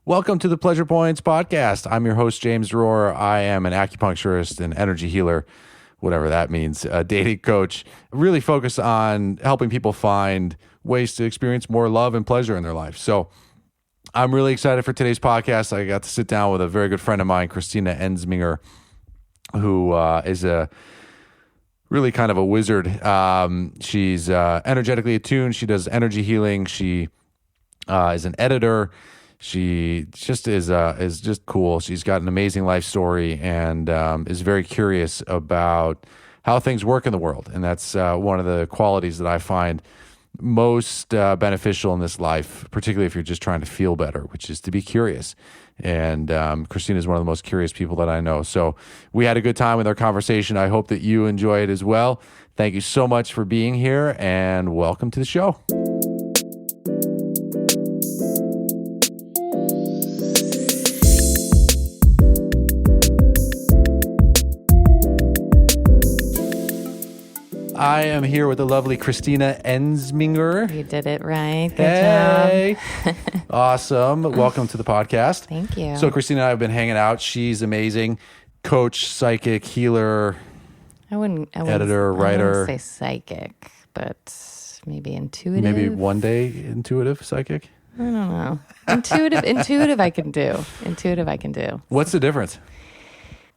Welcome to the Pleasure Points podcast. I'm your host, James Rohr. I am an acupuncturist and energy healer, whatever that means, a dating coach, really focused on helping people find ways to experience more love and pleasure in their life. So I'm really excited for today's podcast. I got to sit down with a very good friend of mine, Kristina Ensminger, who is a really kind of a wizard. She's energetically attuned. She does energy healing. She is an editor. She just is just cool. She's got an amazing life story and is very curious about how things work in the world. And that's one of the qualities that I find most beneficial in this life, particularly if you're just trying to feel better, which is to be curious. And Kristina is one of the most curious people that I know. So we had a good time with our conversation. I hope that you enjoy it as well. Thank you so much for being here and welcome to the show. I am here with the lovely Kristina Ensminger. You did it right. Good job. Awesome. Welcome to the podcast. Thank you. So Kristina and I have been hanging out. She's amazing. Coach, psychic, healer, editor, writer. I wouldn't say psychic, but maybe intuitive. Maybe one day intuitive psychic? I don't know. Intuitive I can do. Intuitive I can do. What's the difference?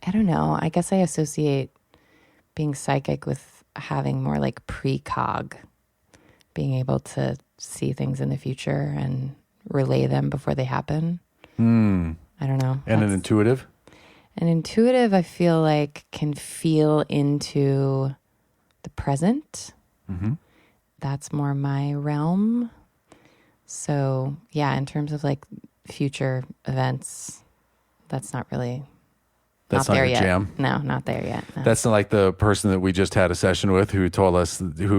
I don't know. I guess I associate being psychic with having more like precog, being able to see things in the future and relay them before they happen. I don't know. And an intuitive? An intuitive, I feel like, can feel into the present. Mm-hmm. That's more my realm. So, yeah, in terms of like future events, that's not really... That's not not there your yet. jam? No, not there yet. No. That's not like the person that we just had a session with who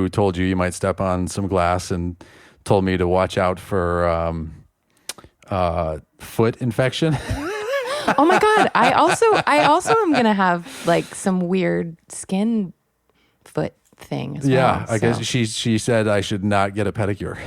told you might step on some glass and told me to watch out for foot infection. Oh my God. I also am going to have like some weird skin foot thing as well. Yeah, I guess she said I should not get a pedicure.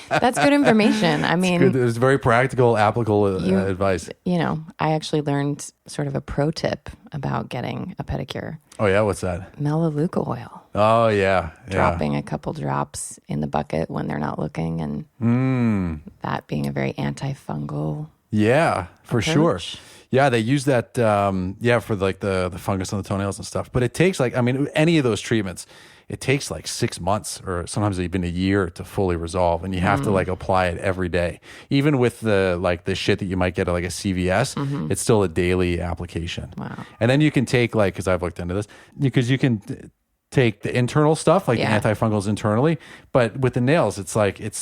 That's good information. I mean, it's very practical, applicable advice. You know, I actually learned sort of a pro tip about getting a pedicure. Oh yeah, what's that? Melaleuca oil. Oh yeah, dropping a couple drops in the bucket when they're not looking, and that being a very antifungal. Yeah, for approach. sure. Yeah, they use that. For like the fungus on the toenails and stuff. But it takes any of those treatments. It takes like 6 months or sometimes even a year to fully resolve. And you have to like apply it every day. Even with the shit that you might get at like a CVS, it's still a daily application. Wow. And then you can take because I've looked into this, because you can take the internal stuff, like the antifungals internally. But with the nails, it's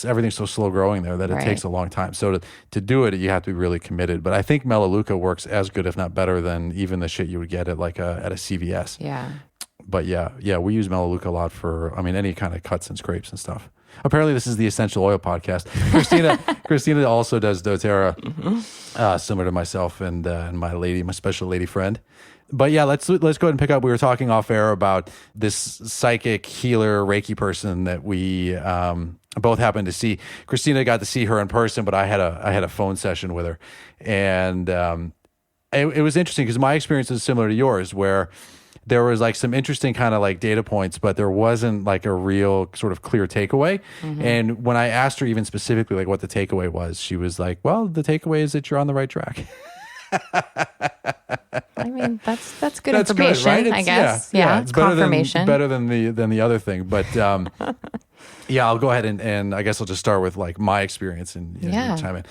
everything's so slow growing there that it takes a long time. So to do it, you have to be really committed. But I think Melaleuca works as good, if not better, than even the shit you would get at at a CVS. Yeah. But yeah, we use Melaleuca a lot for, any kind of cuts and scrapes and stuff. Apparently, this is the essential oil podcast. Kristina also does doTERRA, similar to myself and my special lady friend. But yeah, let's go ahead and pick up. We were talking off air about this psychic healer Reiki person that we both happened to see. Kristina got to see her in person, but I had a phone session with her, and it was interesting because my experience is similar to yours, where there was like some interesting kind of like data points, but there wasn't like a real sort of clear takeaway. Mm-hmm. And when I asked her even specifically like what the takeaway was, she was like, well, the takeaway is that you're on the right track. I mean, that's good information, good, right? I guess. Yeah, it's confirmation. Better than the other thing. But yeah, I'll go ahead and I guess I'll just start with like my experience and chime in.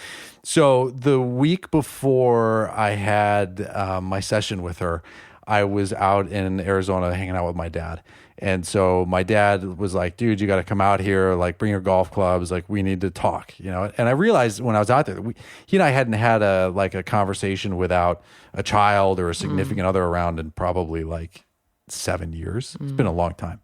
So the week before I had my session with her, I was out in Arizona hanging out with my dad. And so my dad was like, dude, you got to come out here, like bring your golf clubs. Like we need to talk, And I realized when I was out there, he and I hadn't had a conversation without a child or a significant other around in probably like 7 years. It's been a long time.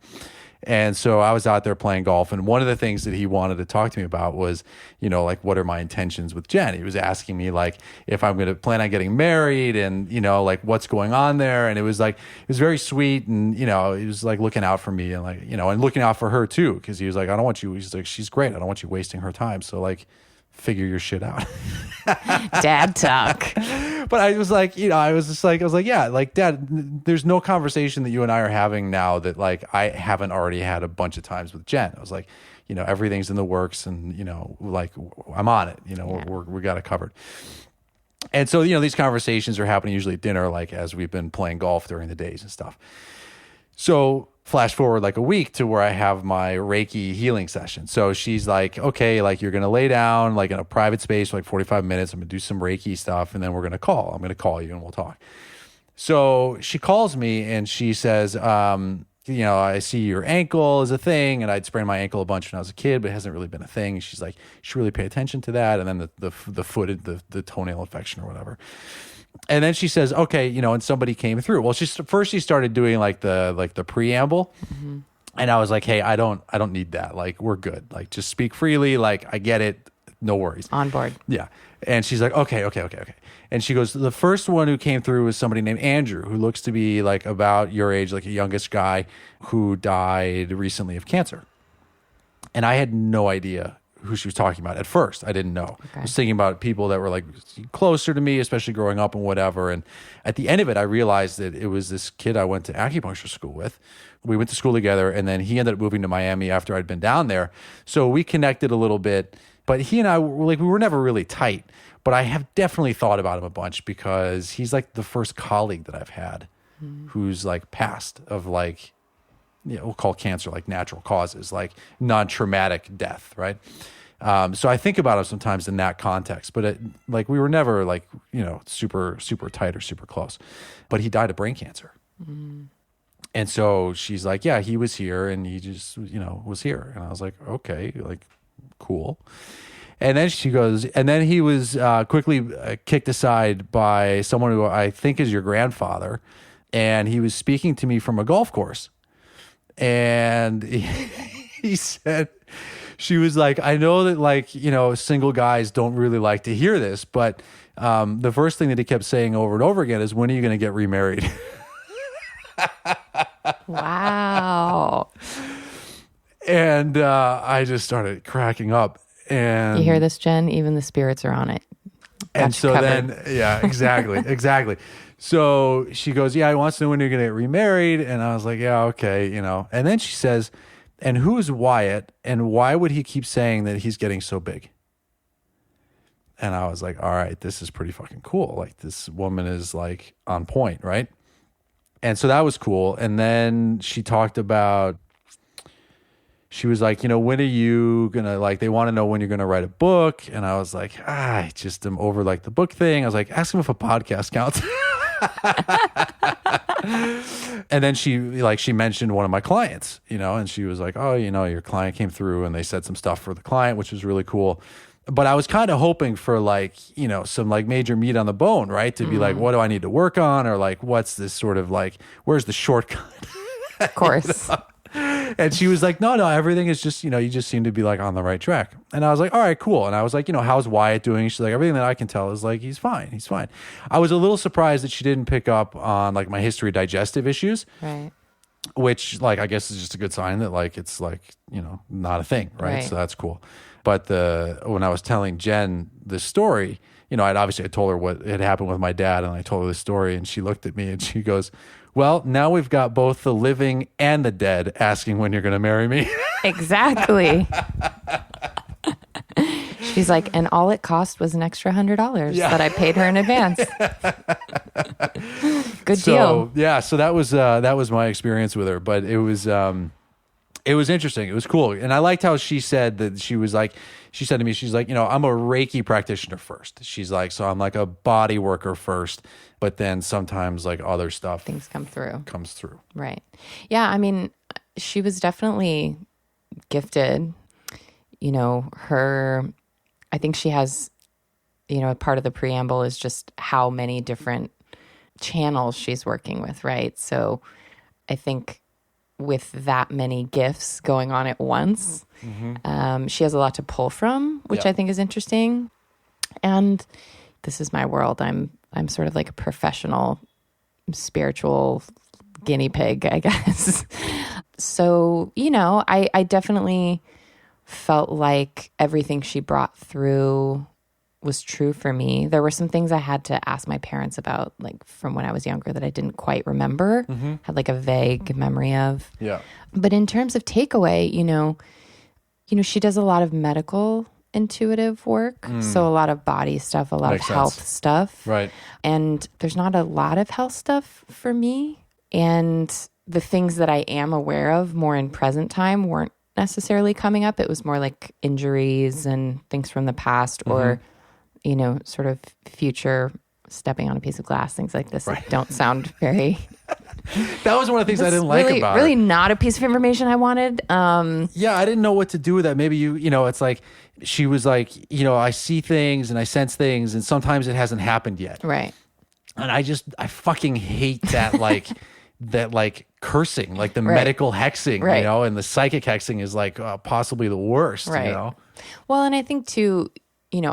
And so I was out there playing golf, and one of the things that he wanted to talk to me about was, like, what are my intentions with Jen? He was asking me, like, if I'm going to plan on getting married and, like, what's going on there. And it was very sweet. And, he was like looking out for me and like, and looking out for her too. Cause he was like, he's like, she's great. I don't want you wasting her time. So like, figure your shit out. Dad talk. But I was like, I was like, yeah, like, Dad, there's no conversation that you and I are having now that like I haven't already had a bunch of times with Jen. I was like, everything's in the works, and like I'm on it. We got it covered. And so these conversations are happening usually at dinner, like as we've been playing golf during the days and stuff. So flash forward like a week to where I have my Reiki healing session. So she's like, okay, like you're going to lay down like in a private space for like 45 minutes. I'm going to do some Reiki stuff, and then I'm going to call you and we'll talk. So she calls me and she says, I see your ankle is a thing, and I'd sprained my ankle a bunch when I was a kid, but it hasn't really been a thing. She's like, you should really pay attention to that. And then the foot, the toenail infection or whatever. And then she says, okay, and somebody came through. Well, she started doing like the preamble. Mm-hmm. And I was like, hey, I don't need that. Like, we're good. Like, just speak freely. Like, I get it. No worries. On board. Yeah. And she's like, okay. And she goes, the first one who came through was somebody named Andrew, who looks to be like about your age, like a youngest guy who died recently of cancer. And I had no idea who she was talking about at first. I didn't know. Okay. I was thinking about people that were like closer to me, especially growing up and whatever. And at the end of it, I realized that it was this kid I went to acupuncture school with. We went to school together, and then he ended up moving to Miami after I'd been down there. So we connected a little bit, but he and I were like, we were never really tight, but I have definitely thought about him a bunch because he's like the first colleague that I've had who's like passed of like, we'll call cancer like natural causes, like non-traumatic death, right? So I think about him sometimes in that context, but like we were never like, super, super tight or super close. But he died of brain cancer. Mm. And so she's like, yeah, he was here and he just, was here. And I was like, okay, like cool. And then she goes, and then he was quickly kicked aside by someone who I think is your grandfather. And he was speaking to me from a golf course. And he said, she was like, I know that like, single guys don't really like to hear this, but the first thing that he kept saying over and over again is, when are you going to get remarried? Wow. And I just started cracking up. And you hear this, Jen? Even the spirits are on it. And so then, yeah, exactly. So she goes, yeah, he wants to know when you're going to get remarried. And I was like, yeah, okay, And then she says, and who is Wyatt? And why would he keep saying that he's getting so big? And I was like, all right, this is pretty fucking cool. Like, this woman is like on point, right? And so that was cool. And then she talked about, she was like, when are you going to, like, they want to know when you're going to write a book. And I was like, I just am over like the book thing. I was like, ask him if a podcast counts. And then she mentioned one of my clients, and she was like, oh, your client came through and they said some stuff for the client, which was really cool. But I was kind of hoping for like, some like major meat on the bone, right? To be like, what do I need to work on? Or like, what's this sort of like, where's the shortcut? Of course. And she was like, no, everything is just, you just seem to be like on the right track. And I was like, all right, cool. And I was like, how's Wyatt doing? She's like, everything that I can tell is like, he's fine. I was a little surprised that she didn't pick up on like my history of digestive issues. Right. Which like, I guess is just a good sign that like, it's like, not a thing. Right. So that's cool. But when I was telling Jen this story, I told her what had happened with my dad, and I told her the story, and she looked at me and she goes, well, now we've got both the living and the dead asking when you're going to marry me. Exactly. She's like, and all it cost was an extra $100 that I paid her in advance. Good deal. Yeah. So that was my experience with her, but it was interesting. It was cool. And I liked how she said that she said to me, she's like, I'm a Reiki practitioner first. She's like, so I'm like a body worker first, but then sometimes like other stuff. Things comes through. Right. Yeah. I mean, she was definitely gifted, I think she has, part of the preamble is just how many different channels she's working with. Right. So I think with that many gifts going on at once, she has a lot to pull from, which I think is interesting. And this is my world. I'm sort of like a professional spiritual guinea pig, I guess. So, I definitely felt like everything she brought through was true for me. There were some things I had to ask my parents about, like from when I was younger, that I didn't quite remember, had like a vague memory of. Yeah. But in terms of takeaway, she does a lot of medical intuitive work. So a lot of body stuff, a lot Makes of health sense. stuff. Right. And there's not a lot of health stuff for me. And the things that I am aware of more in present time weren't necessarily coming up. It was more like injuries and things from the past or, sort of future stepping on a piece of glass, things like this that don't sound very... That was one of the things I didn't like about really her. not a piece of information I wanted. Yeah, I didn't know what to do with that. Maybe it's like she was like, I see things and I sense things and sometimes it hasn't happened yet. Right. And I fucking hate that that cursing, like the medical hexing, and the psychic hexing is like possibly the worst, Right. Well, and I think too,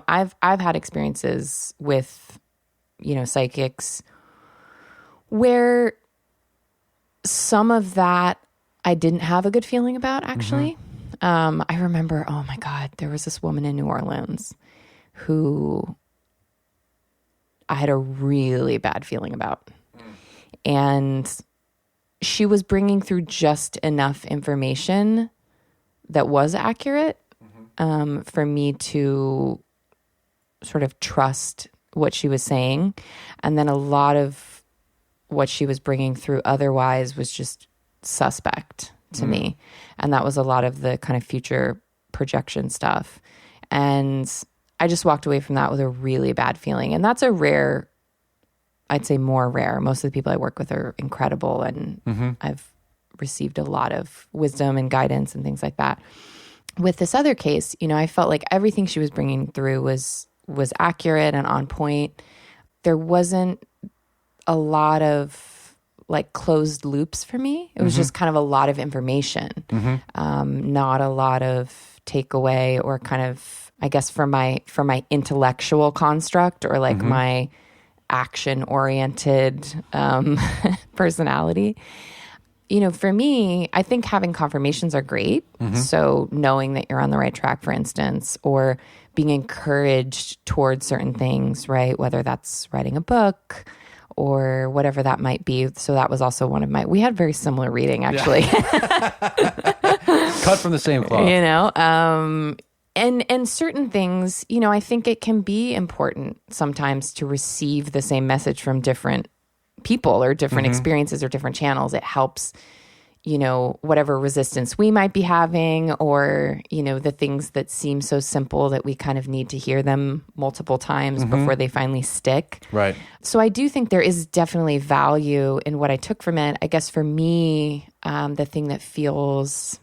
I've had experiences with, psychics where some of that I didn't have a good feeling about, actually. I remember, oh my God, there was this woman in New Orleans who I had a really bad feeling about. And she was bringing through just enough information that was accurate for me to sort of trust what she was saying. And then a lot of what she was bringing through otherwise was just suspect to me. And that was a lot of the kind of future projection stuff. And I just walked away from that with a really bad feeling. And that's a rare, I'd say more rare. Most of the people I work with are incredible and I've received a lot of wisdom and guidance and things like that. With this other case, I felt like everything she was bringing through was accurate and on point. There wasn't a lot of like closed loops for me. It was just kind of a lot of information, not a lot of takeaway or kind of, I guess, for my intellectual construct or like my action oriented personality. For me, I think having confirmations are great. So knowing that you're on the right track, for instance, or being encouraged towards certain things, right? Whether that's writing a book or whatever that might be. So that was also one of we had very similar reading, actually. Cut from the same cloth. And certain things, I think it can be important sometimes to receive the same message from different people or different experiences or different channels. It helps, whatever resistance we might be having or, the things that seem so simple that we kind of need to hear them multiple times before they finally stick. Right. So I do think there is definitely value in what I took from it. I guess for me, the thing that feels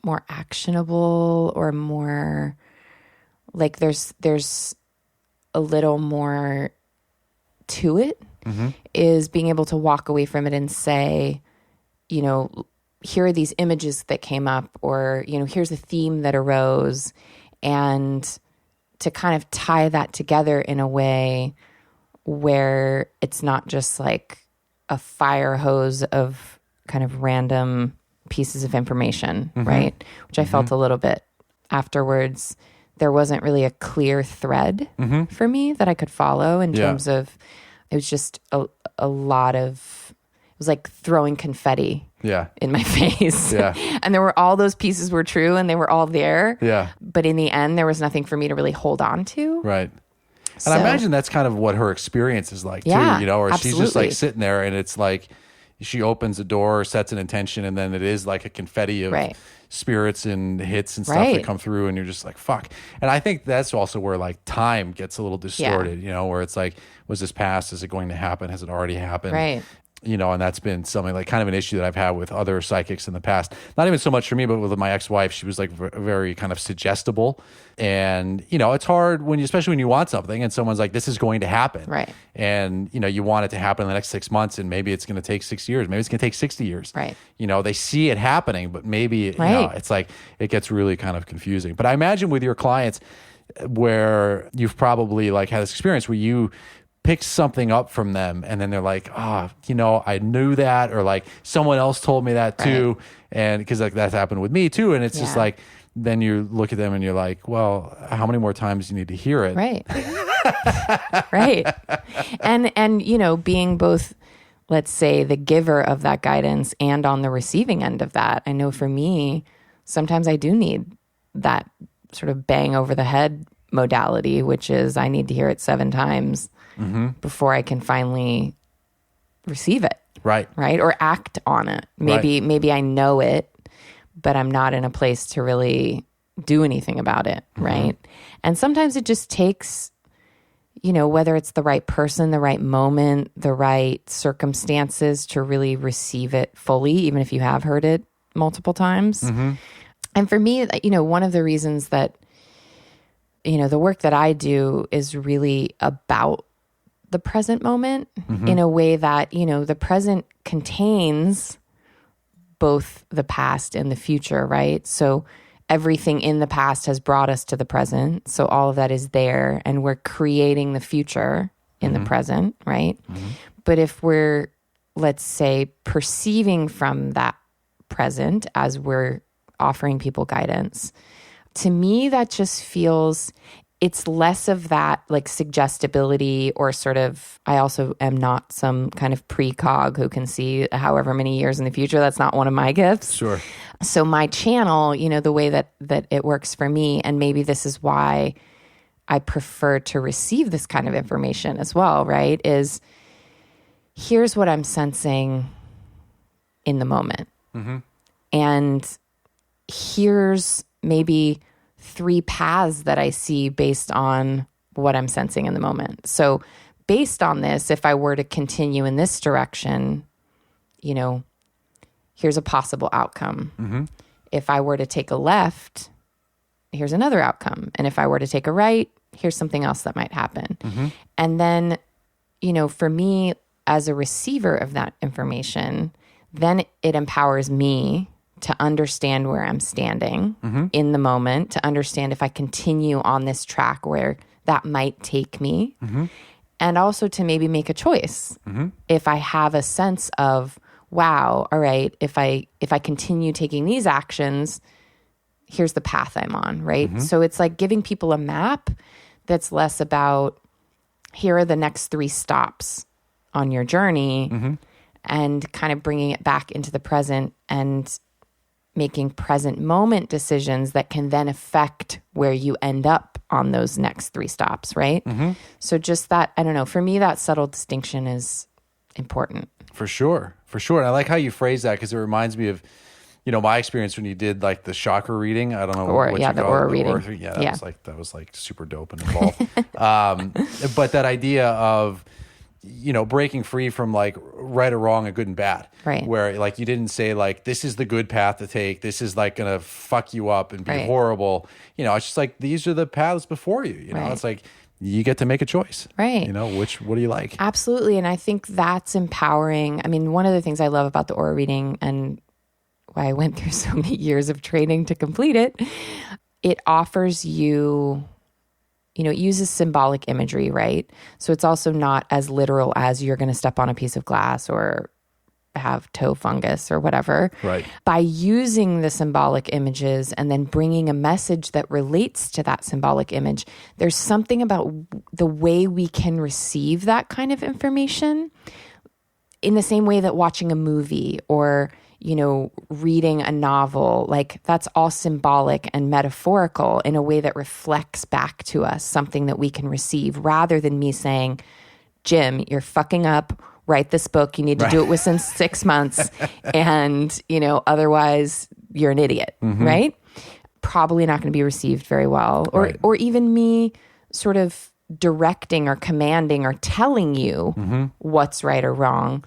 more actionable or more like there's a little more to it is being able to walk away from it and say, here are these images that came up or, here's a theme that arose, and to kind of tie that together in a way where it's not just like a fire hose of kind of random pieces of information, right? Which I felt a little bit afterwards. There wasn't really a clear thread for me that I could follow in terms of, it was just a lot of, it was like throwing confetti in my face. And there were all those pieces were true and they were all there. But in the end, there was nothing for me to really hold on to. Right. And I imagine that's kind of what her experience is like too, or absolutely. she's just like sitting there and it's like, she opens a door, sets an intention, and then it is like a confetti of spirits and hits and stuff that come through, and you're just like, fuck. And I think that's also where like time gets a little distorted, where it's like, was this past? Is it going to happen? Has it already happened? Right. And that's been something like kind of an issue that I've had with other psychics in the past. Not even so much for me, but with my ex-wife, she was like very kind of suggestible. And, it's hard especially when you want something and someone's like, this is going to happen. Right. And, you want it to happen in the next 6 months and maybe it's going to take 6 years. Maybe it's going to take 60 years. Right. They see it happening, but maybe, it's like, it gets really kind of confusing. But I imagine with your clients where you've probably like had this experience where you pick something up from them and then they're like, I knew that, or like someone else told me that too. And because like that's happened with me too. And it's just like, then you look at them and you're like, well, how many more times do you need to hear it? Right. Right. And, you know, being both, let's say, the giver of that guidance and on the receiving end of that, I know for me, sometimes I do need that sort of bang over the head modality, which is I need to hear it 7 times before I can finally receive it. Right. Right. Or act on it. Maybe I know it, but I'm not in a place to really do anything about it. Right. And sometimes it just takes, you know, whether it's the right person, the right moment, the right circumstances to really receive it fully, even if you have heard it multiple times. And for me, you know, one of the reasons that, you know, the work that I do is really about the present moment in a way that, you know, the present contains both the past and the future, right? So everything in the past has brought us to the present. So all of that is there, and we're creating the future in the present, right? But if we're, let's say, perceiving from that present as we're offering people guidance, to me, that just feels, it's less of that like suggestibility or sort of, I also am not some kind of precog who can see however many years in the future. That's not one of my gifts. Sure. So my channel, you know, the way that it works for me, and maybe this is why I prefer to receive this kind of information as well, right? Is here's what I'm sensing in the moment. And here's maybe 3 paths that I see based on what I'm sensing in the moment. So based on this, if I were to continue in this direction, you know, here's a possible outcome. If I were to take a left, here's another outcome. And if I were to take a right, here's something else that might happen. And then, you know, for me as a receiver of that information, then it empowers me to understand where I'm standing in the moment, to understand if I continue on this track where that might take me, and also to maybe make a choice. If I have a sense of, wow, all right, if I continue taking these actions, here's the path I'm on, right? So it's like giving people a map that's less about, here are the next 3 stops on your journey, and kind of bringing it back into the present and making present moment decisions that can then affect where you end up on those next 3 stops, right? So just that, I don't know, for me, that subtle distinction is important. For sure. And I like how you phrase that, because it reminds me of, you know, my experience when you did like the chakra reading. I don't know what you call it. The aura reading. That was like super dope and involved. But that idea of, you know, breaking free from like right or wrong, a good and bad, right? Where like you didn't say like, this is the good path to take, this is like gonna fuck you up and be horrible. You know, it's just like, these are the paths before you. You know, it's like you get to make a choice, right? You know, what do you like? Absolutely, and I think that's empowering. I mean, one of the things I love about the aura reading, and why I went through so many years of training to complete it, it offers you, you know, it uses symbolic imagery, right? So it's also not as literal as you're going to step on a piece of glass or have toe fungus or whatever. Right. By using the symbolic images and then bringing a message that relates to that symbolic image, there's something about the way we can receive that kind of information in the same way that watching a movie or, you know, reading a novel, like that's all symbolic and metaphorical in a way that reflects back to us something that we can receive, rather than me saying, Jim, you're fucking up, write this book, you need to do it within 6 months, and, you know, otherwise you're an idiot, right? Probably not going to be received very well. Or even me sort of directing or commanding or telling you what's right or wrong.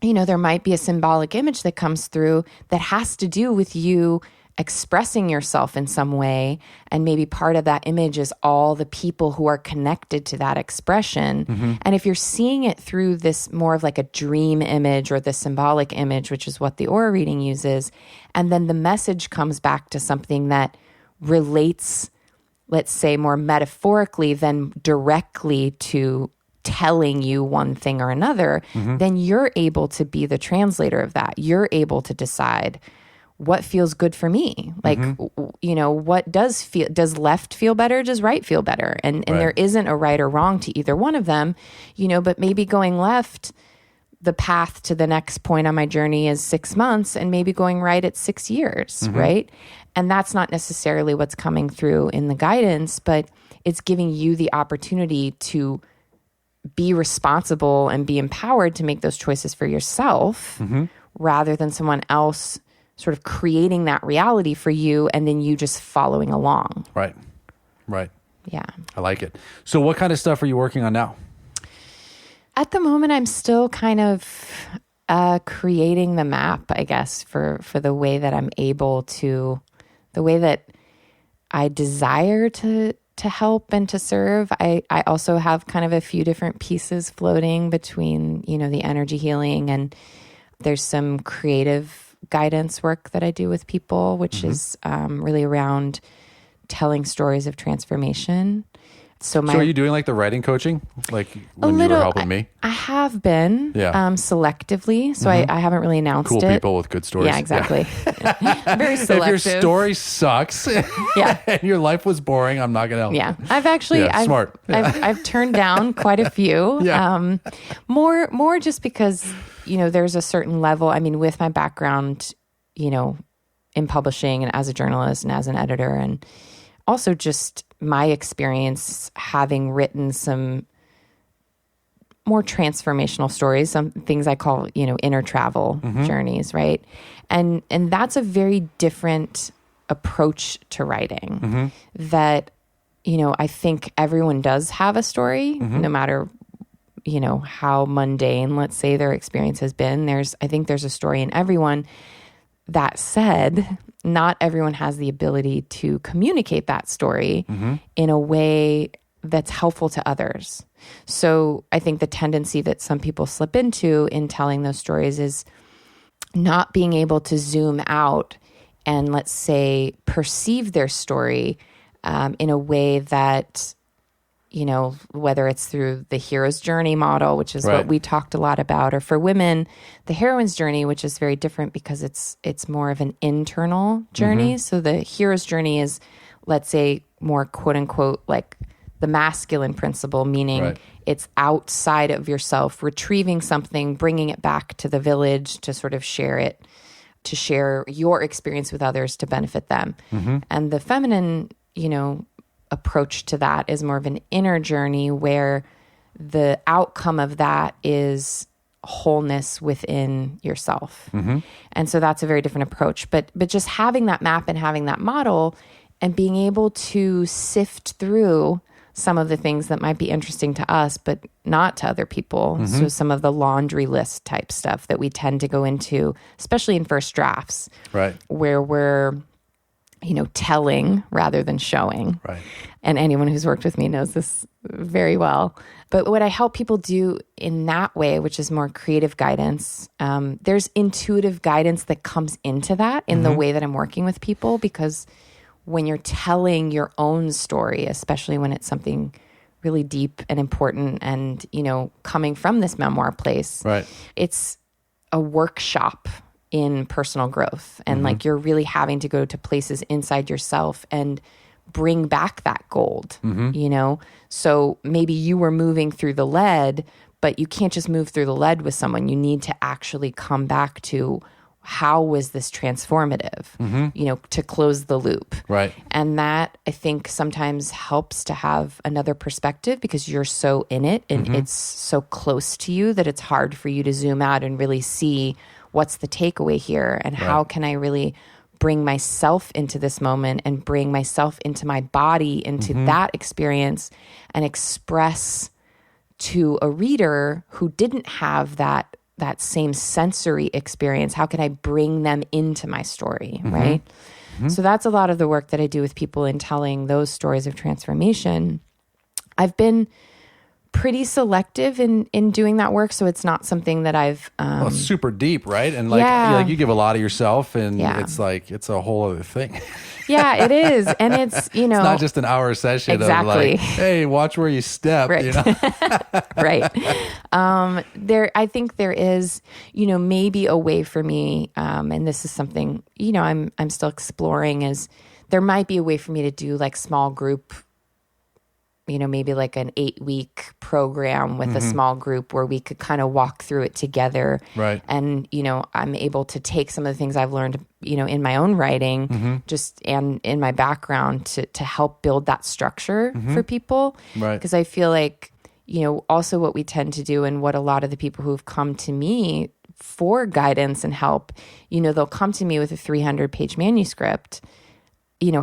You know, there might be a symbolic image that comes through that has to do with you expressing yourself in some way. And maybe part of that image is all the people who are connected to that expression. And if you're seeing it through this more of like a dream image or the symbolic image, which is what the aura reading uses, and then the message comes back to something that relates, let's say, more metaphorically than directly to telling you one thing or another, then you're able to be the translator of that. You're able to decide what feels good for me? Like, what does left feel better? Does right feel better? And there isn't a right or wrong to either one of them, but maybe going left, the path to the next point on my journey is 6 months, and maybe going right at 6 years, right? And that's not necessarily what's coming through in the guidance, but it's giving you the opportunity to be responsible and be empowered to make those choices for yourself rather than someone else sort of creating that reality for you and then you just following along. Right. Yeah. I like it. So what kind of stuff are you working on now? At the moment, I'm still kind of creating the map, I guess, for the way that I'm able to, the way that I desire to help and to serve. I also have kind of a few different pieces floating between, the energy healing, and there's some creative guidance work that I do with people, which is really around telling stories of transformation. So are you doing like the writing coachking, like when you were helping me? I have been selectively, so I haven't really announced cool it. Cool people with good stories. Yeah, exactly. Very selective. If your story sucks and your life was boring, I'm not going to help. Yeah, I've actually smart. I've turned down quite a few. More just because there's a certain level. I mean, with my background, in publishing and as a journalist and as an editor, and also just my experience having written some more transformational stories, some things I call, inner travel journeys, right? And that's a very different approach to writing that, I think everyone does have a story, no matter, how mundane, let's say, their experience has been. I think there's a story in everyone. That said, not everyone has the ability to communicate that story in a way that's helpful to others. So I think the tendency that some people slip into in telling those stories is not being able to zoom out and, let's say, perceive their story in a way that, whether it's through the hero's journey model, which is what we talked a lot about, or for women, the heroine's journey, which is very different because it's more of an internal journey. So the hero's journey is, let's say, more quote unquote, like the masculine principle, meaning it's outside of yourself, retrieving something, bringing it back to the village to sort of share it, to share your experience with others to benefit them. And the feminine, approach to that is more of an inner journey where the outcome of that is wholeness within yourself. And so that's a very different approach. But just having that map and having that model and being able to sift through some of the things that might be interesting to us, but not to other people. So some of the laundry list type stuff that we tend to go into, especially in first drafts, where we're telling rather than showing. And anyone who's worked with me knows this very well. But what I help people do in that way, which is more creative guidance, there's intuitive guidance that comes into that in the way that I'm working with people, because when you're telling your own story, especially when it's something really deep and important and, coming from this memoir place, it's a workshop in personal growth. And like you're really having to go to places inside yourself and bring back that gold, So maybe you were moving through the lead, but you can't just move through the lead with someone. You need to actually come back to how was this transformative, to close the loop. And that, I think, sometimes helps to have another perspective because you're so in it and it's so close to you that it's hard for you to zoom out and really see what's the takeaway here and how can I really bring myself into this moment and bring myself into my body, into that experience, and express to a reader who didn't have that same sensory experience. How can I bring them into my story, right? So that's a lot of the work that I do with people in telling those stories of transformation. I've been pretty selective in doing that work, so it's not something that I've well, it's super deep, right? And like you give a lot of yourself, and it's like it's a whole other thing. Yeah, it is. And it's, It's not just an hour session exactly. of like, hey, watch where you step. Right. You know? Right. I think there is, maybe a way for me, and this is something, I'm still exploring, is there might be a way for me to do like small group, maybe like an 8-week program with a small group where we could kind of walk through it together. Right. And, I'm able to take some of the things I've learned, in my own writing, and in my background to help build that structure for people. Right. Because I feel like, also what we tend to do, and what a lot of the people who've come to me for guidance and help, they'll come to me with a 300-page manuscript,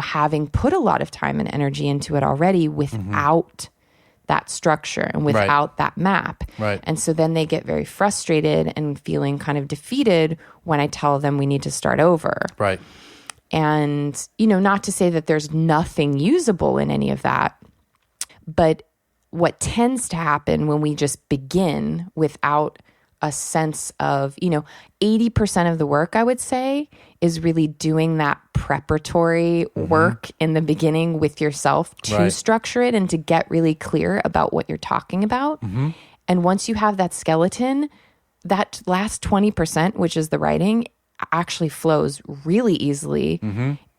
having put a lot of time and energy into it already without that structure and without that map. Right. And so then they get very frustrated and feeling kind of defeated when I tell them we need to start over. Right. And, not to say that there's nothing usable in any of that, but what tends to happen when we just begin without a sense of, 80% of the work, I would say, is really doing that preparatory work in the beginning with yourself to structure it and to get really clear about what you're talking about. And once you have that skeleton, that last 20%, which is the writing, actually flows really easily.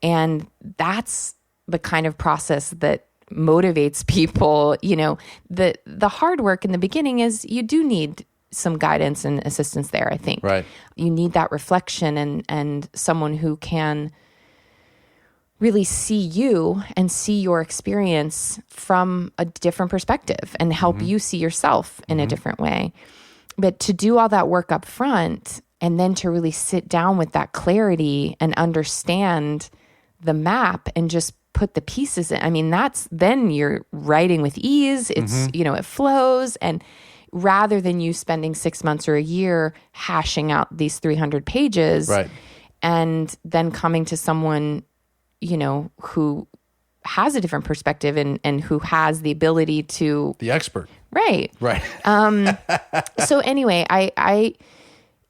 And that's the kind of process that motivates people. The hard work in the beginning is you do need some guidance and assistance there, I think. Right. You need that reflection and someone who can really see you and see your experience from a different perspective and help you see yourself in a different way. But to do all that work up front and then to really sit down with that clarity and understand the map and just put the pieces in. I mean, then you're writing with ease. It's, it flows. And rather than you spending 6 months or a year hashing out these 300 pages and then coming to someone, who has a different perspective and who has the ability to... The expert. Right. Right. So anyway, I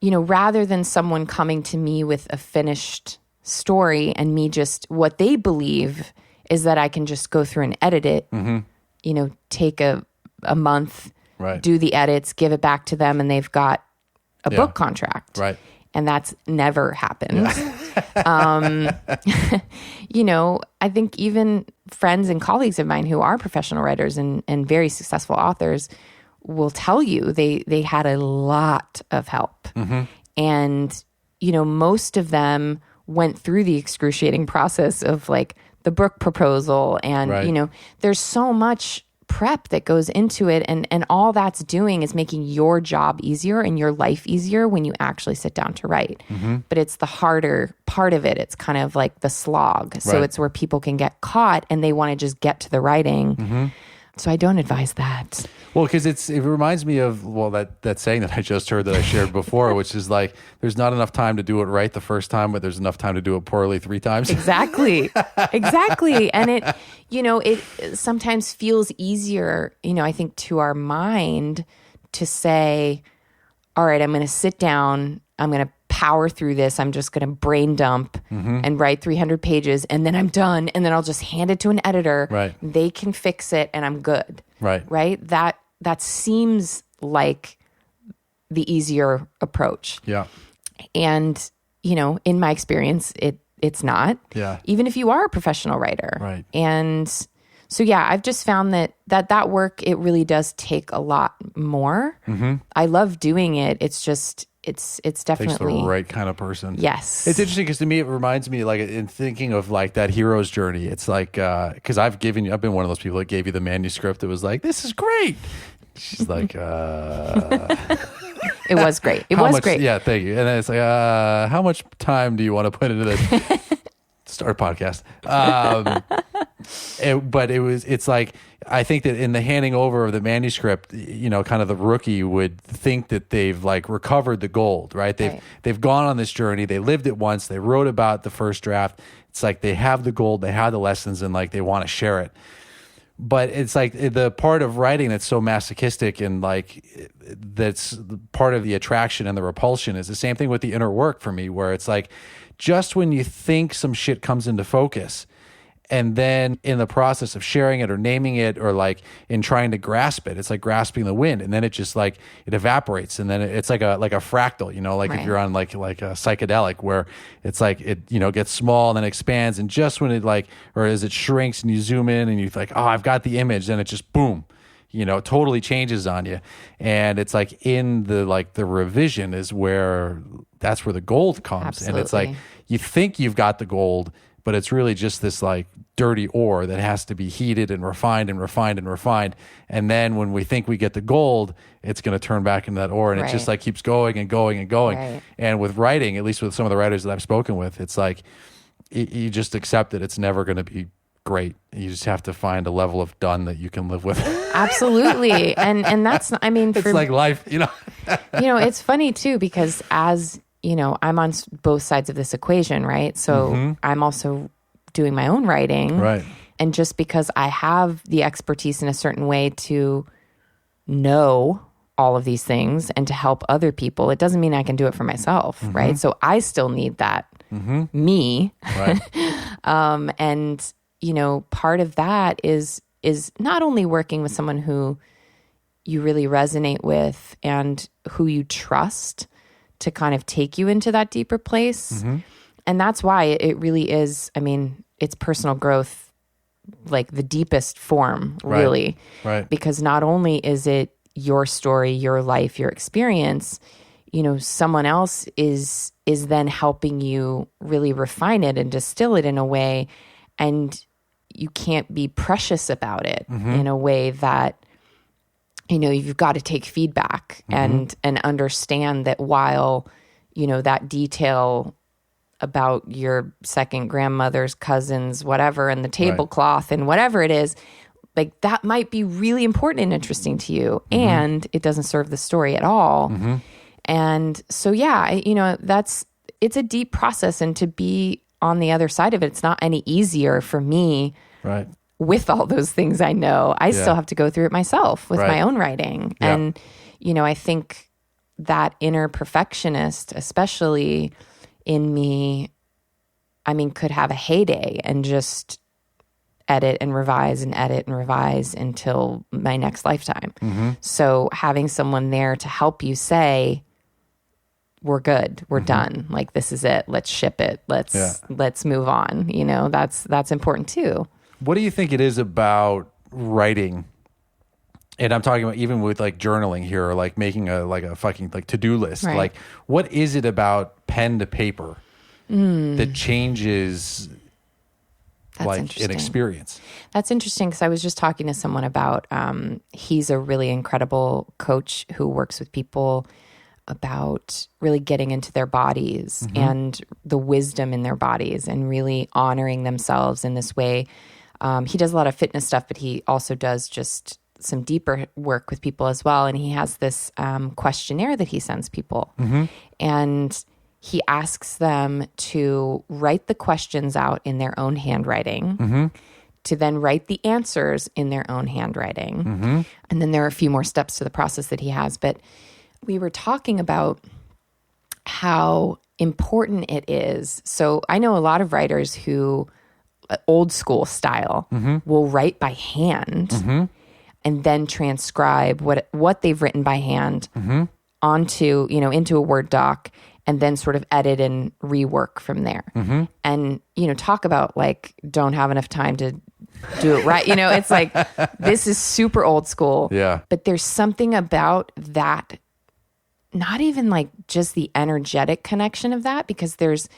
rather than someone coming to me with a finished story and me just... What they believe is that I can just go through and edit it, take a month... Right. Do the edits, give it back to them, and they've got a book contract. Right. And that's never happened. Yeah. I think even friends and colleagues of mine who are professional writers and very successful authors will tell you they had a lot of help. And, most of them went through the excruciating process of like the book proposal. And, there's so much prep that goes into it, and all that's doing is making your job easier and your life easier when you actually sit down to write. But it's the harder part of it. It's kind of like the slog. So it's where people can get caught and they want to just get to the writing. So I don't advise that. Well, because it reminds me of that saying that I just heard that I shared before, which is like there's not enough time to do it right the first time, but there's enough time to do it poorly 3 times. Exactly. And it sometimes feels easier, I think, to our mind to say, all right, I'm going to sit down, I'm going to power through this. I'm just going to brain dump and write 300 pages and then I'm done. And then I'll just hand it to an editor. Right. They can fix it and I'm good. Right. Right. That seems like the easier approach. Yeah. And, in my experience, it's not. Yeah. Even if you are a professional writer. Right. And so, yeah, I've just found that work, it really does take a lot more. I love doing it. It's just, it's definitely Takes the right kind of person. Yes. It's interesting because to me, it reminds me, like, in thinking of like that hero's journey, it's like, because I've been one of those people that gave you the manuscript that was like, this is great. She's like, It was great. It was great. Yeah, thank you. And then it's like, how much time do you want to put into this? Start a podcast. It's like, I think that in the handing over of the manuscript, kind of the rookie would think that they've like recovered the gold, right? They've gone on this journey. They lived it once. They wrote about the first draft. It's like they have the gold, they have the lessons, and like they want to share it. But it's like the part of writing that's so masochistic and like that's part of the attraction and the repulsion is the same thing with the inner work for me, where it's like just when you think some shit comes into focus, and then in the process of sharing it or naming it or like in trying to grasp it, it's like grasping the wind, and then it just like it evaporates, and then it's like a fractal, you know, like if you're on like a psychedelic where it's like it, you know, gets small and then expands, and just when it like, or as it shrinks and you zoom in and you're like, oh, I've got the image, then it just boom, you know, totally changes on you. And it's like in the like the revision is where that's where the gold comes. Absolutely. And it's like you think you've got the gold, but it's really just this like dirty ore that has to be heated and refined and refined and refined. And then when we think we get the gold, it's going to turn back into that ore. And it just like keeps going and going and going. Right. And with writing, at least with some of the writers that I've spoken with, it's like you just accept that it's never going to be great. You just have to find a level of done that you can live with. Absolutely. And that's, I mean, it's like life, you know. You know, it's funny too, because as you know, I'm on both sides of this equation, right? So I'm also doing my own writing. Right. And just because I have the expertise in a certain way to know all of these things and to help other people, it doesn't mean I can do it for myself, right? So I still need that me. Right. And, you know, part of that is not only working with someone who you really resonate with and who you trust to kind of take you into that deeper place. And that's why it really is, I mean, it's personal growth, like the deepest form, really. Right. Because not only is it your story, your life, your experience, you know, someone else is then helping you really refine it and distill it in a way, and you can't be precious about it in a way that, you know, you've got to take feedback and understand that while, you know, that detail about your second grandmother's cousins, whatever, and the tablecloth and whatever it is, like that might be really important and interesting to you, and it doesn't serve the story at all. And so, yeah, you know, it's a deep process, and to be on the other side of it, it's not any easier for me. Right. With all those things I know, I still have to go through it myself with my own writing. Yeah. And, you know, I think that inner perfectionist, especially in me, I mean, could have a heyday and just edit and revise until my next lifetime. So having someone there to help you say, we're good, we're done. Like, this is it. Let's ship it. Let's move on. You know, that's important too. What do you think it is about writing? And I'm talking about even with like journaling here, or like making a fucking like to-do list. Right. Like, what is it about pen to paper that changes like an experience? That's interesting, because I was just talking to someone about, he's a really incredible coach who works with people about really getting into their bodies and the wisdom in their bodies and really honoring themselves in this way. He does a lot of fitness stuff, but he also does just some deeper work with people as well. And he has this questionnaire that he sends people. And he asks them to write the questions out in their own handwriting, to then write the answers in their own handwriting. And then there are a few more steps to the process that he has. But we were talking about how important it is. So I know a lot of writers who, old school style, will write by hand and then transcribe what they've written by hand onto, you know, into a Word doc, and then sort of edit and rework from there. And, you know, talk about like, don't have enough time to do it right. You know, it's like, this is super old school. Yeah. But there's something about that, not even like just the energetic connection of that, because there's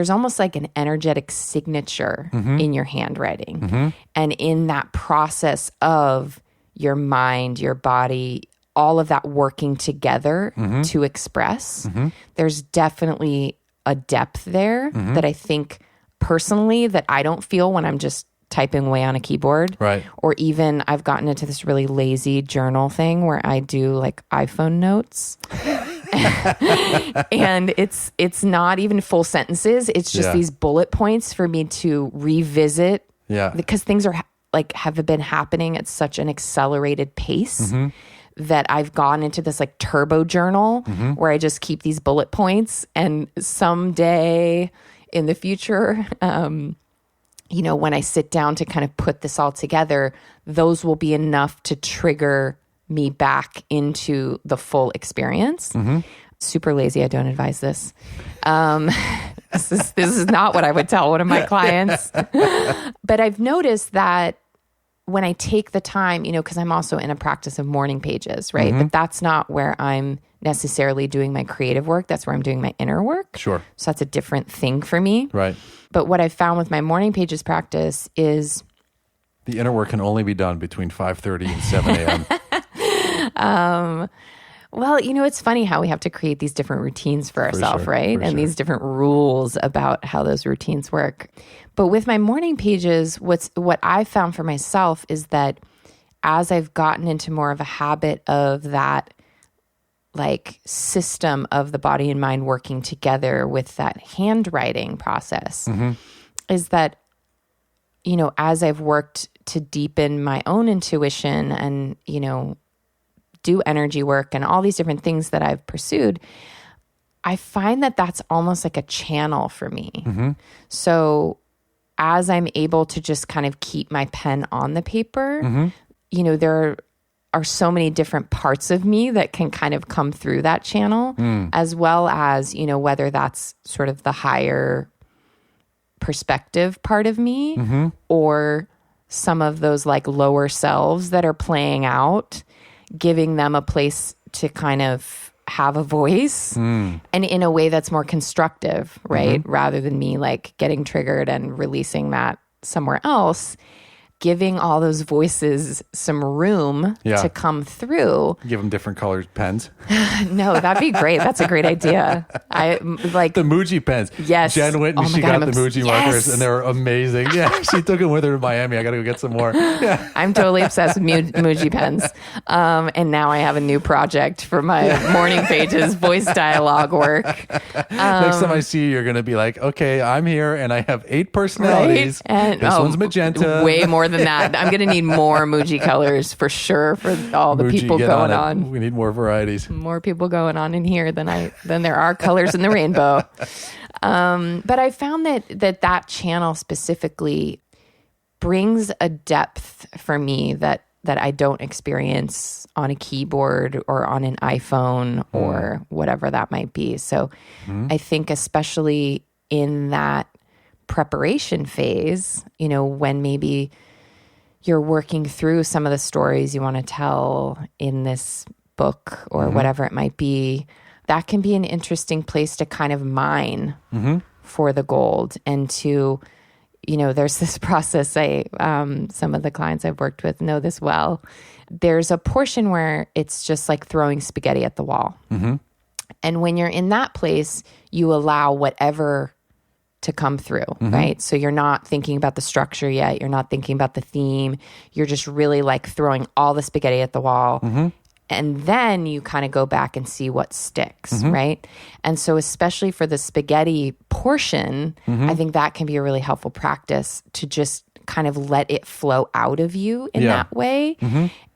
almost like an energetic signature in your handwriting. And in that process of your mind, your body, all of that working together to express, there's definitely a depth there that I think personally that I don't feel when I'm just typing away on a keyboard. Right. Or even I've gotten into this really lazy journal thing where I do like iPhone notes. And it's not even full sentences. It's just these bullet points for me to revisit. Yeah. Because things are like have been happening at such an accelerated pace that I've gone into this like turbo journal where I just keep these bullet points, and someday in the future, when I sit down to kind of put this all together, those will be enough to trigger me back into the full experience. Super lazy. I don't advise this. This is not what I would tell one of my clients. But I've noticed that when I take the time, because I'm also in a practice of morning pages, right? But that's not where I'm necessarily doing my creative work. That's where I'm doing my inner work. Sure. So that's a different thing for me. Right. But what I found with my morning pages practice is the inner work can only be done between 5:30 and 7 a.m. Well, it's funny how we have to create these different routines for ourselves, right? And these different rules about how those routines work. But with my morning pages, what I found for myself is that as I've gotten into more of a habit of that like system of the body and mind working together with that handwriting process, is that, as I've worked to deepen my own intuition and, do energy work and all these different things that I've pursued, I find that that's almost like a channel for me. So as I'm able to just kind of keep my pen on the paper, there are so many different parts of me that can kind of come through that channel, as well as, whether that's sort of the higher perspective part of me or some of those like lower selves that are playing out, giving them a place to kind of have a voice and in a way that's more constructive, right? Rather than me like getting triggered and releasing that somewhere else, giving all those voices some room to come through. Give them different colored pens. No, that'd be great. That's a great idea. I like the Muji pens. Yes. Jen went and she got the Muji markers and they were amazing. Yeah, she took them with her to Miami. I got to go get some more. Yeah. I'm totally obsessed with Muji pens. And now I have a new project for my morning pages voice dialogue work. Next time I see you, you're going to be like, okay, I'm here and I have 8 personalities. Right? And, this one's magenta. Way more than that. I'm going to need more Muji colors for sure for all the Muji, people going on. We need more varieties. More people going on in here than there are colors in the rainbow. But I found that channel specifically brings a depth for me that I don't experience on a keyboard or on an iPhone or whatever that might be. So I think especially in that preparation phase, when maybe you're working through some of the stories you want to tell in this book or whatever it might be, that can be an interesting place to kind of mine for the gold. And to, there's this process, some of the clients I've worked with know this well. There's a portion where it's just like throwing spaghetti at the wall. And when you're in that place, you allow whatever to come through, right? So you're not thinking about the structure yet. You're not thinking about the theme. You're just really like throwing all the spaghetti at the wall. And then you kind of go back and see what sticks, right? And so especially for the spaghetti portion, I think that can be a really helpful practice to just kind of let it flow out of you in that way.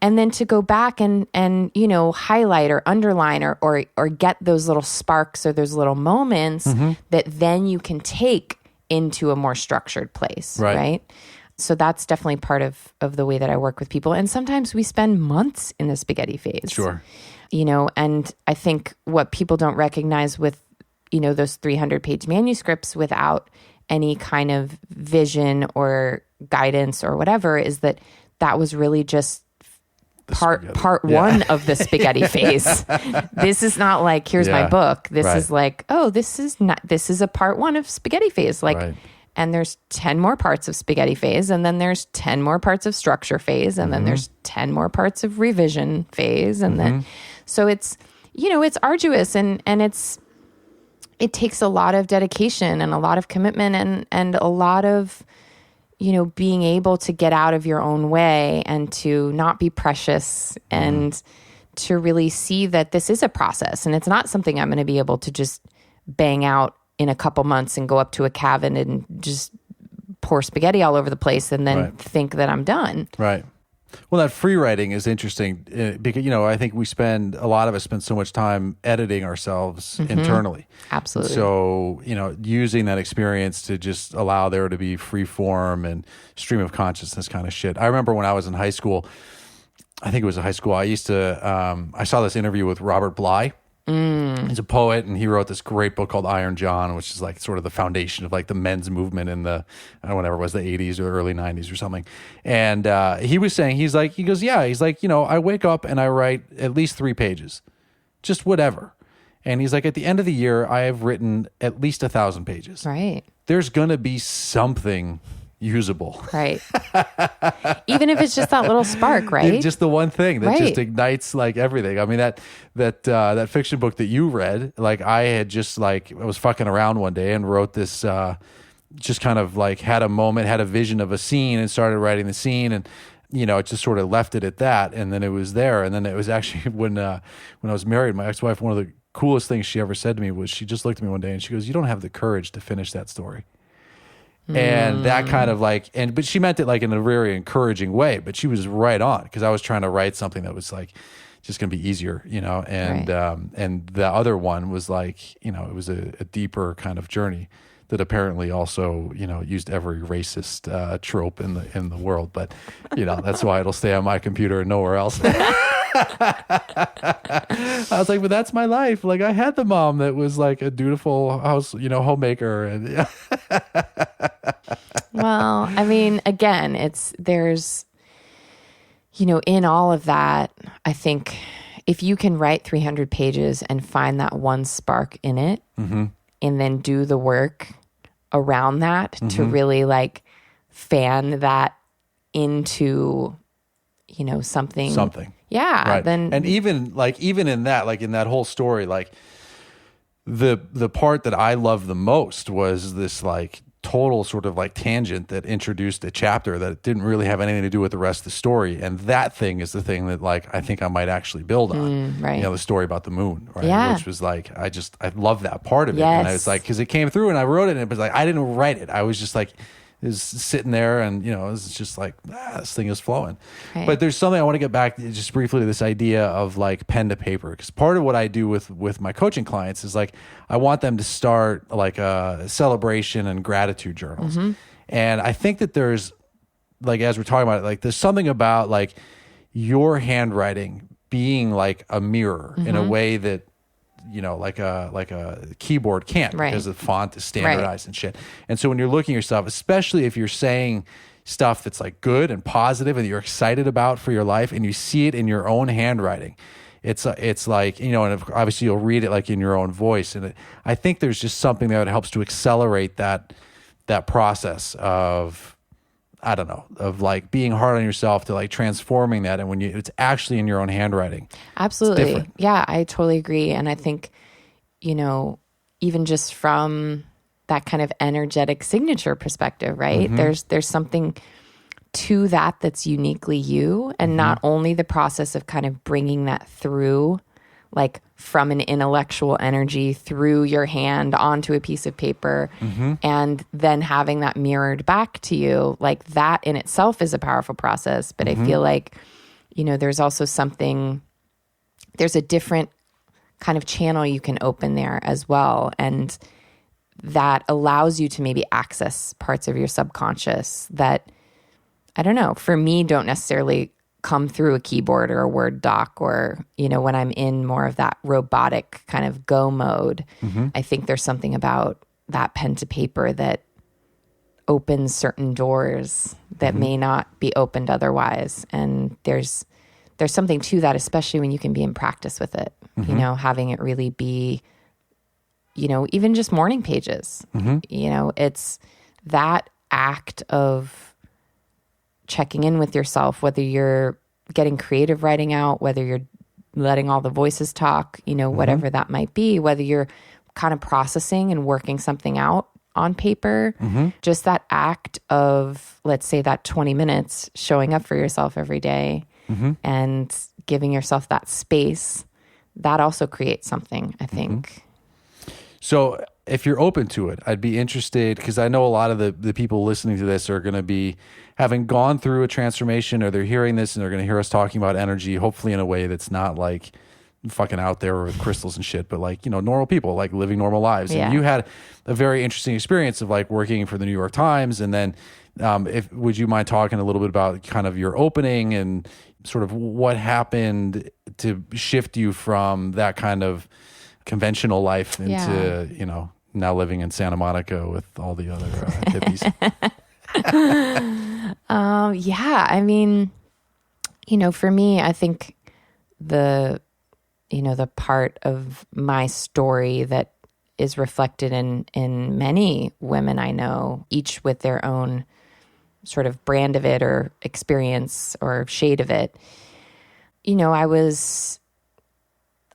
And then to go back and highlight or underline or get those little sparks or those little moments that then you can take into a more structured place, right? So that's definitely part of the way that I work with people. And sometimes we spend months in the spaghetti phase. Sure. And I think what people don't recognize with, those 300-page manuscripts without any kind of vision or guidance or whatever is that was really just part one of the spaghetti phase. This is not like, here's my book. This is like, this is a part one of spaghetti phase. Like, and there's 10 more parts of spaghetti phase, and then there's 10 more parts of structure phase, and then there's 10 more parts of revision phase. And then, so it's, it's arduous and it takes a lot of dedication and a lot of commitment and a lot of, being able to get out of your own way and to not be precious and to really see that this is a process and it's not something I'm going to be able to just bang out in a couple months and go up to a cabin and just pour spaghetti all over the place and then think that I'm done. Right. Well, that free writing is interesting because, I think a lot of us spend so much time editing ourselves internally. Absolutely. So, using that experience to just allow there to be free form and stream of consciousness kind of shit. I remember when I was in high school, I think it was in high school, I used to, I saw this interview with Robert Bly. He's a poet, and he wrote this great book called Iron John, which is like sort of the foundation of like the men's movement in the, I don't know, whatever it was, the 80s or early 90s or something. And he was saying, he's like, I wake up and I write at least 3 pages, just whatever. And he's like, at the end of the year, I have written at least 1,000 pages. Right. There's going to be something usable. Right. Even if it's just that little spark, right? Just the one thing that just ignites like everything. I mean, that fiction book that you read, like I had just like, I was fucking around one day and wrote this, just kind of like had a moment, had a vision of a scene and started writing the scene, and it just sort of left it at that. And then it was there. And then it was actually when I was married, my ex-wife, one of the coolest things she ever said to me was, she just looked at me one day and she goes, "You don't have the courage to finish that story." And that kind of like, but she meant it like in a very encouraging way, but she was right on, because I was trying to write something that was like just going to be easier, and the other one was like, it was a deeper kind of journey that apparently also, used every racist trope in the world, but that's why it'll stay on my computer and nowhere else. I was like, but that's my life. Like, I had the mom that was like a dutiful house, homemaker. And well, I mean, again, there's, in all of that, I think if you can write 300 pages and find that one spark in it, and then do the work around that to really like fan that into, something. Yeah. Right. Then, and even in that, like in that whole story, like the part that I loved the most was this like total sort of like tangent that introduced a chapter that didn't really have anything to do with the rest of the story. And that thing is the thing that like, I think I might actually build on, right. The story about the moon, right? Yeah. Which was like, I love that part of it. Yes. And I was like, cause it came through and I wrote it and it was like, I didn't write it. I was just like, is sitting there and, it was just like, this thing is flowing. Right. But there's something I want to get back just briefly to this idea of like pen to paper. Because part of what I do with my coaching clients is like, I want them to start like a celebration and gratitude journals. And I think that there's like, as we're talking about it, like there's something about like your handwriting being like a mirror in a way that, like a keyboard can't, because the font is standardized and shit. And so when you're looking at yourself, especially if you're saying stuff that's like good and positive and you're excited about for your life, and you see it in your own handwriting, it's like, and obviously you'll read it like in your own voice. And I think there's just something there that helps to accelerate that process of, I don't know, of like being hard on yourself to like transforming that. And when it's actually in your own handwriting. Absolutely. Yeah, I totally agree. And I think, even just from that kind of energetic signature perspective, right? There's something to that that's uniquely you, and not only the process of kind of bringing that through, like from an intellectual energy through your hand onto a piece of paper, and then having that mirrored back to you, like that in itself is a powerful process. But I feel like, there's also there's a different kind of channel you can open there as well. And that allows you to maybe access parts of your subconscious that, I don't know, for me, don't necessarily come through a keyboard or a Word doc, or, when I'm in more of that robotic kind of go mode. I think there's something about that pen to paper that opens certain doors that may not be opened otherwise. And there's something to that, especially when you can be in practice with it, having it really be, even just morning pages, it's that act of checking in with yourself, whether you're getting creative writing out, whether you're letting all the voices talk, whatever that might be, whether you're kind of processing and working something out on paper, just that act of, let's say, that 20 minutes showing up for yourself every day and giving yourself that space, that also creates something, I think. So if you're open to it, I'd be interested, because I know a lot of the people listening to this are going to be having gone through a transformation, or they're hearing this and they're going to hear us talking about energy, hopefully in a way that's not like fucking out there with crystals and shit, but like, normal people, like living normal lives. Yeah. And you had a very interesting experience of like working for the New York Times. And then would you mind talking a little bit about kind of your opening and sort of what happened to shift you from that kind of conventional life into, now living in Santa Monica with all the other hippies? I mean, for me, I think the part of my story that is reflected in many women I know, each with their own sort of brand of it or experience or shade of it. I was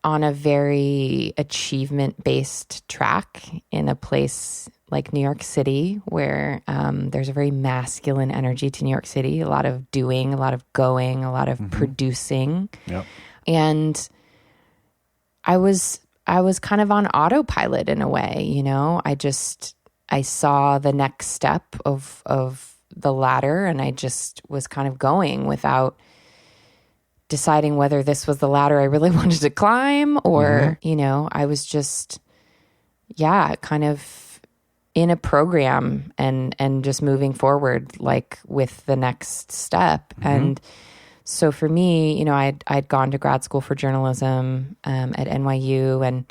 on a very achievement-based track in a place like New York City, where there's a very masculine energy to New York City, a lot of doing, a lot of going, a lot of producing. Yep. And I was kind of on autopilot in a way, I saw the next step of the ladder, and I just was kind of going without deciding whether this was the ladder I really wanted to climb, or, I was just, kind of in a program and just moving forward, like with the next step. And so for me, I'd gone to grad school for journalism at NYU, and,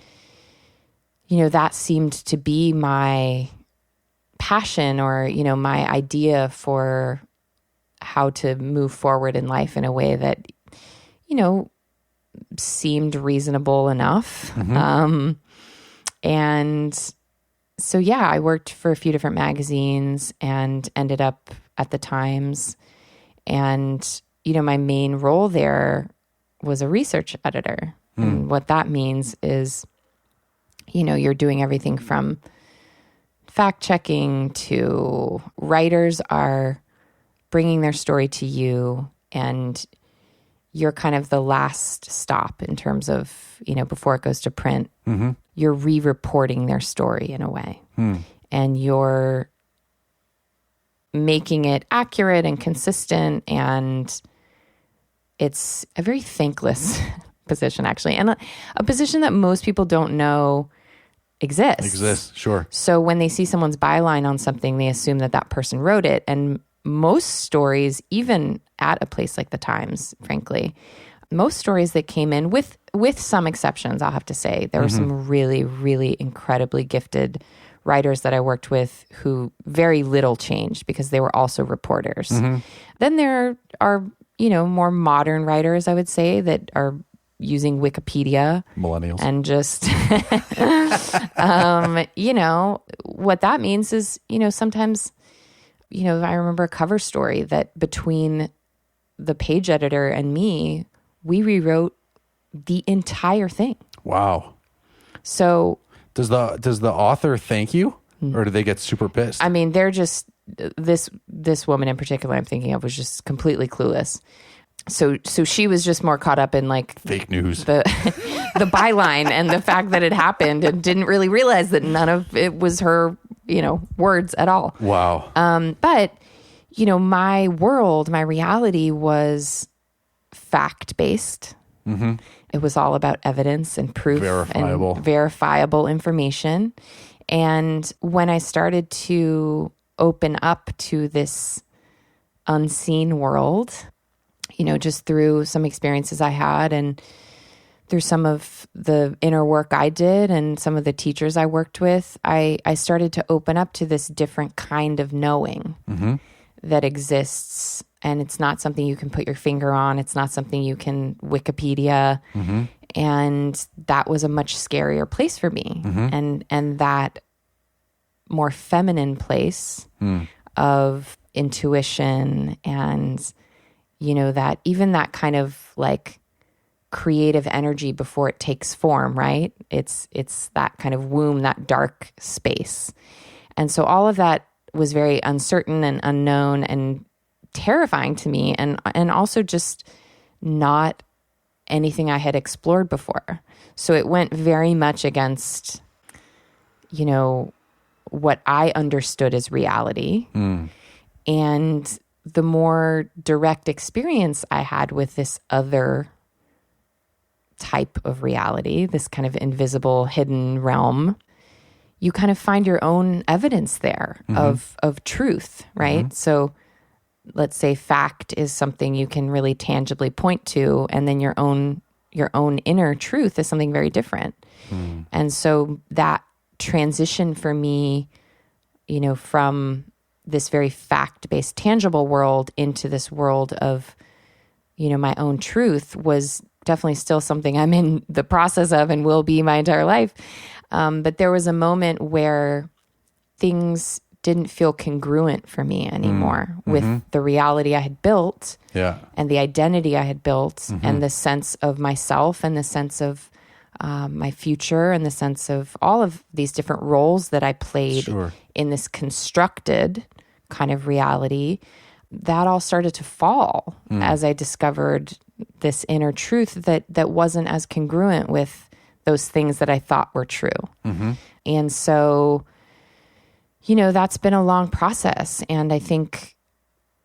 that seemed to be my passion, or, my idea for how to move forward in life in a way that, seemed reasonable enough. And so, I worked for a few different magazines and ended up at the Times. And, my main role there was a research editor. And what that means is, you're doing everything from fact checking to writers are bringing their story to you, and you're kind of the last stop in terms of, before it goes to print. You're re-reporting their story in a way. And you're making it accurate and consistent, and it's a very thankless position, actually, and a position that most people don't know exists. Sure. So when they see someone's byline on something, they assume that person wrote it. And most stories, even at a place like the Times, frankly, most stories that came in, with some exceptions, I'll have to say, there were some really, really incredibly gifted writers that I worked with who very little changed because they were also reporters. Then there are, more modern writers, I would say, that are using Wikipedia. Millennials. And just, what that means is, sometimes, I remember a cover story that between the page editor and me, we rewrote the entire thing. Wow. So does the author thank you, or do they get super pissed? I mean, they're just, this woman in particular I'm thinking of was just completely clueless. So she was just more caught up in like fake news, the byline and the fact that it happened, and didn't really realize that none of it was her, words at all. Wow. But my world, my reality was fact-based. It was all about evidence and proof and verifiable information. And when I started to open up to this unseen world, just through some experiences I had and through some of the inner work I did and some of the teachers I worked with, I started to open up to this different kind of knowing that exists. And it's not something you can put your finger on. It's not something you can Wikipedia. And that was a much scarier place for me. And that more feminine place of intuition and, that even that kind of like creative energy before it takes form, right? It's that kind of womb, that dark space. And so all of that was very uncertain and unknown and terrifying to me, and also just not anything I had explored before. So it went very much against, what I understood as reality. And the more direct experience I had with this other type of reality, this kind of invisible, hidden realm, you kind of find your own evidence there of truth, right? So let's say fact is something you can really tangibly point to, and then your own inner truth is something very different. And so that transition for me, from this very fact-based, tangible world into this world of, my own truth was definitely still something I'm in the process of and will be my entire life. But there was a moment where things didn't feel congruent for me anymore with the reality I had built and the identity I had built and the sense of myself and the sense of my future and the sense of all of these different roles that I played in this constructed kind of reality. That all started to fall as I discovered this inner truth that wasn't as congruent with those things that I thought were true. And so, that's been a long process. And I think,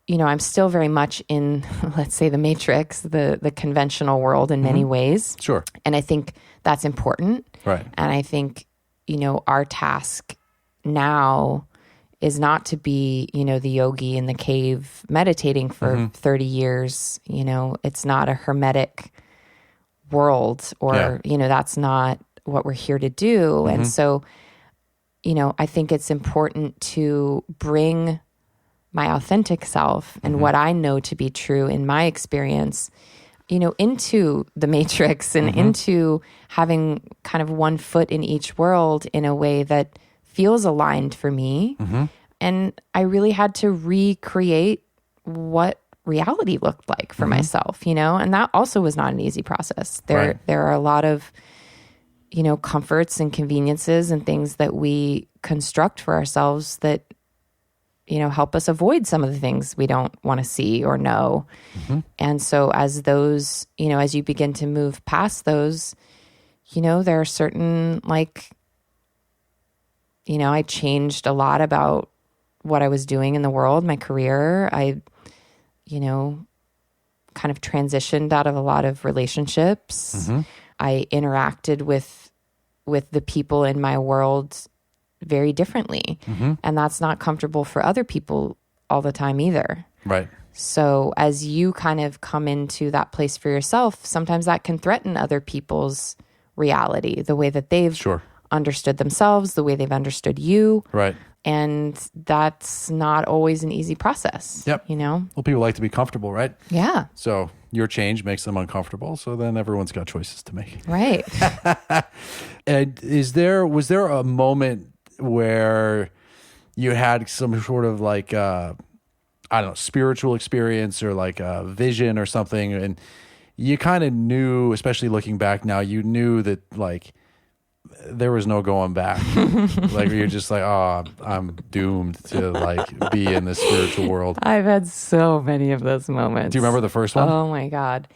I'm still very much in, let's say, the matrix, the conventional world in many ways. Sure. And I think that's important. Right. And I think, our task now is not to be, the yogi in the cave meditating for 30 years. It's not a hermetic world or, that's not what we're here to do. And so, I think it's important to bring my authentic self and what I know to be true in my experience, into the matrix and into having kind of one foot in each world in a way that feels aligned for me. And I really had to recreate what reality looked like for myself, and that also was not an easy process. There are a lot of, comforts and conveniences and things that we construct for ourselves that, help us avoid some of the things we don't want to see or know. And so as those, as you begin to move past those, there are certain I changed a lot about what I was doing in the world, my career. I, kind of transitioned out of a lot of relationships. I interacted with the people in my world very differently. And that's not comfortable for other people all the time either. Right. So as you kind of come into that place for yourself, sometimes that can threaten other people's reality, the way that they've understood themselves, the way they've understood you. Right. And that's not always an easy process. Well, people like to be comfortable, right? Yeah. So your change makes them uncomfortable. So then everyone's got choices to make. Right. And was there a moment where you had some sort of spiritual experience or a vision or something, and you kind of knew, especially looking back now, you knew that there was no going back. You're just I'm doomed to be in this spiritual world. I've had so many of those moments. Do you remember the first one? Oh my God.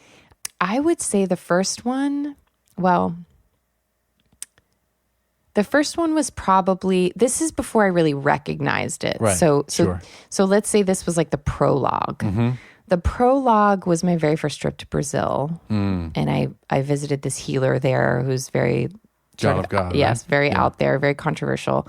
I would say the first one, the first one was probably, this is before I really recognized it. Right. So let's say this was the prologue. The prologue was my very first trip to Brazil. And I visited this healer there who's very John of God. Yes, very out there, very controversial.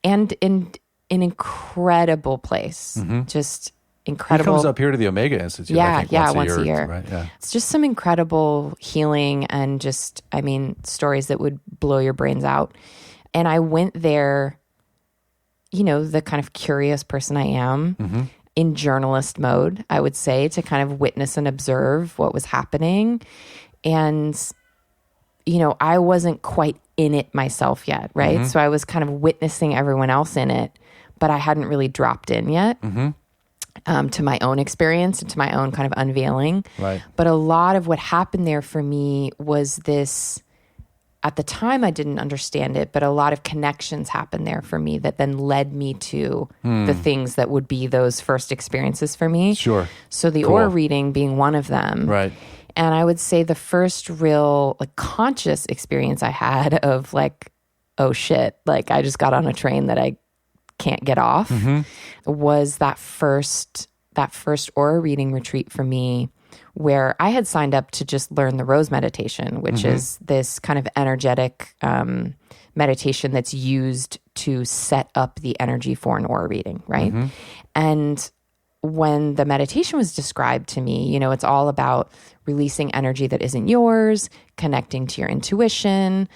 And in an incredible place. Just incredible. He comes up here to the Omega Institute. I think, once a year. Right? Yeah. It's just some incredible healing and stories that would blow your brains out. And I went there, the kind of curious person I am, in journalist mode, I would say, to kind of witness and observe what was happening. And, I wasn't quite in it myself yet, right? So I was kind of witnessing everyone else in it, but I hadn't really dropped in yet. To my own experience and to my own kind of unveiling. Right. But a lot of what happened there for me was this, at the time I didn't understand it, but a lot of connections happened there for me that then led me to the things that would be those first experiences for me. Sure. So the aura reading being one of them. Right. And I would say the first real conscious experience I had of oh shit, like I just got on a train that I can't get off, was that first aura reading retreat for me, where I had signed up to just learn the rose meditation, which is this kind of energetic meditation that's used to set up the energy for an aura reading, right? And when the meditation was described to me, it's all about releasing energy that isn't yours, connecting to your intuition,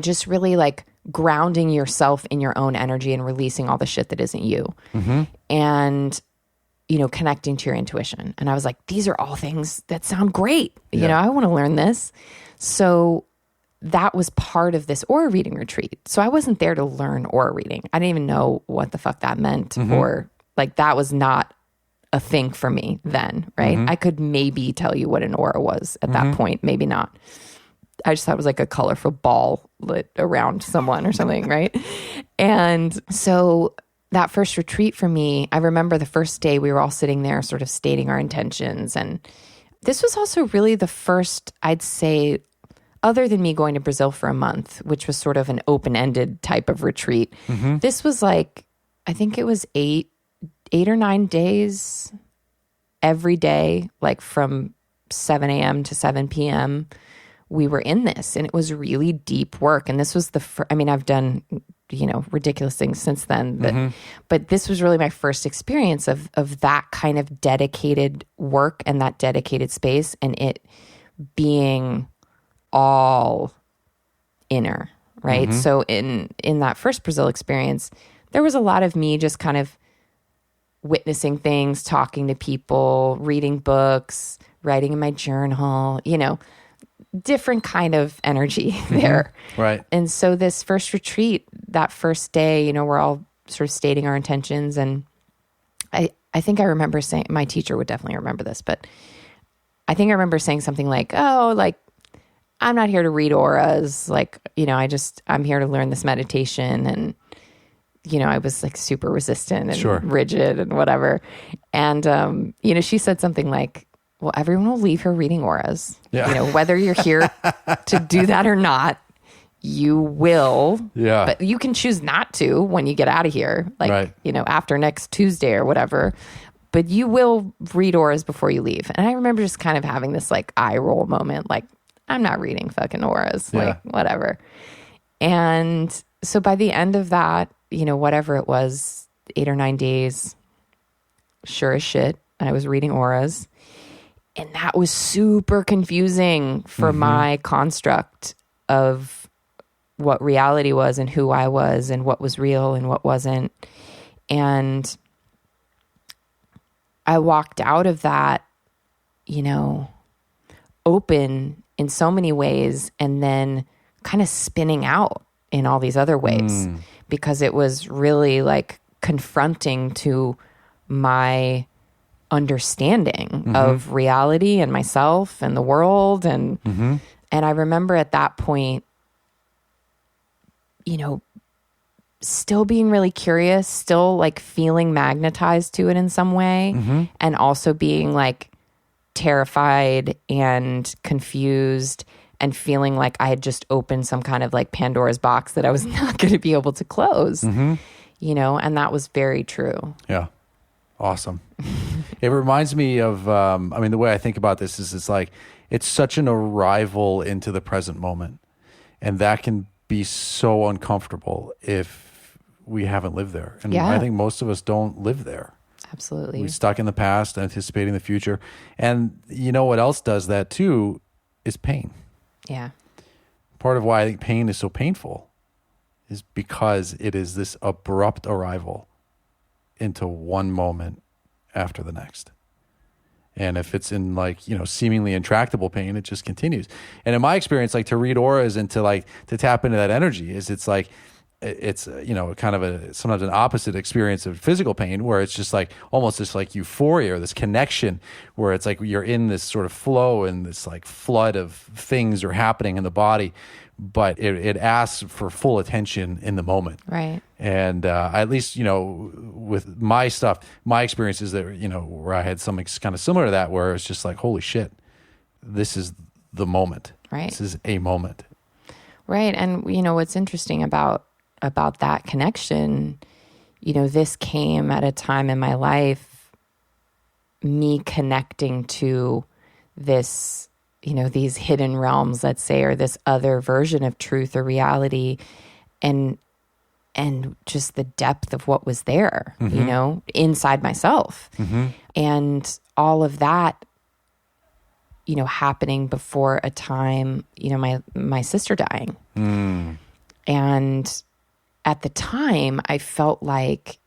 just really like grounding yourself in your own energy and releasing all the shit that isn't you. And connecting to your intuition. And I was like, these are all things that sound great. I want to learn this. So that was part of this aura reading retreat. So I wasn't there to learn aura reading. I didn't even know what the fuck that meant, or like that was not a thing for me then, right? I could maybe tell you what an aura was at that point, maybe not. I just thought it was like a colorful ball lit around someone or something, right? And so that first retreat for me, I remember the first day we were all sitting there sort of stating our intentions. And this was also really the first, I'd say, other than me going to Brazil for a month, which was sort of an open-ended type of retreat. This was like, I think it was 8 or 9 days every day, like from 7 a.m. to 7 p.m. we were in this, and it was really deep work. And this was I've done, ridiculous things since then, but this was really my first experience of that kind of dedicated work and that dedicated space, and it being all inner, right? So in that first Brazil experience, there was a lot of me just kind of witnessing things, talking to people, reading books, writing in my journal, different kind of energy there. Right. And so this first retreat, that first day, we're all sort of stating our intentions. And I think I remember saying, my teacher would definitely remember this, but I think I remember saying something like, oh, like, I'm not here to read auras. Like, I'm here to learn this meditation. And, I was like super resistant and rigid and whatever. And, she said something like, well, everyone will leave here reading auras. Yeah. Whether you're here to do that or not, you will. Yeah. But you can choose not to when you get out of here, like, after next Tuesday or whatever. But you will read auras before you leave. And I remember just kind of having this like eye roll moment, like, I'm not reading fucking auras, like whatever. And so by the end of that, whatever it was, 8 or 9 days, sure as shit, I was reading auras. And that was super confusing for my construct of what reality was and who I was and what was real and what wasn't. And I walked out of that, open in so many ways, and then kind of spinning out in all these other ways, because it was really like confronting to my understanding of reality and myself and the world. And I remember at that point, still being really curious, still like feeling magnetized to it in some way, and also being like terrified and confused and feeling like I had just opened some kind of like Pandora's box that I was not going to be able to close, and that was very true. Yeah. Awesome. It reminds me of, the way I think about this is it's such an arrival into the present moment. And that can be so uncomfortable if we haven't lived there. And I think most of us don't live there. Absolutely. We're stuck in the past, anticipating the future. And what else does that too is pain. Yeah. Part of why I think pain is so painful is because it is this abrupt arrival into one moment after the next. And if it's in seemingly intractable pain, it just continues. And in my experience, to read auras and to tap into that energy it's kind of sometimes an opposite experience of physical pain, where it's just almost this euphoria or this connection, where it's you're in this sort of flow and this flood of things are happening in the body, but it asks for full attention in the moment. Right. And at least, with my stuff, my experiences that, where I had something kind of similar to that, where it's just holy shit, this is the moment. Right. This is a moment. Right. And, what's interesting about that connection, this came at a time in my life, me connecting to this, these hidden realms, let's say, or this other version of truth or reality, and just the depth of what was there, inside myself. And all of that, happening before a time, my sister dying. And at the time, I felt like,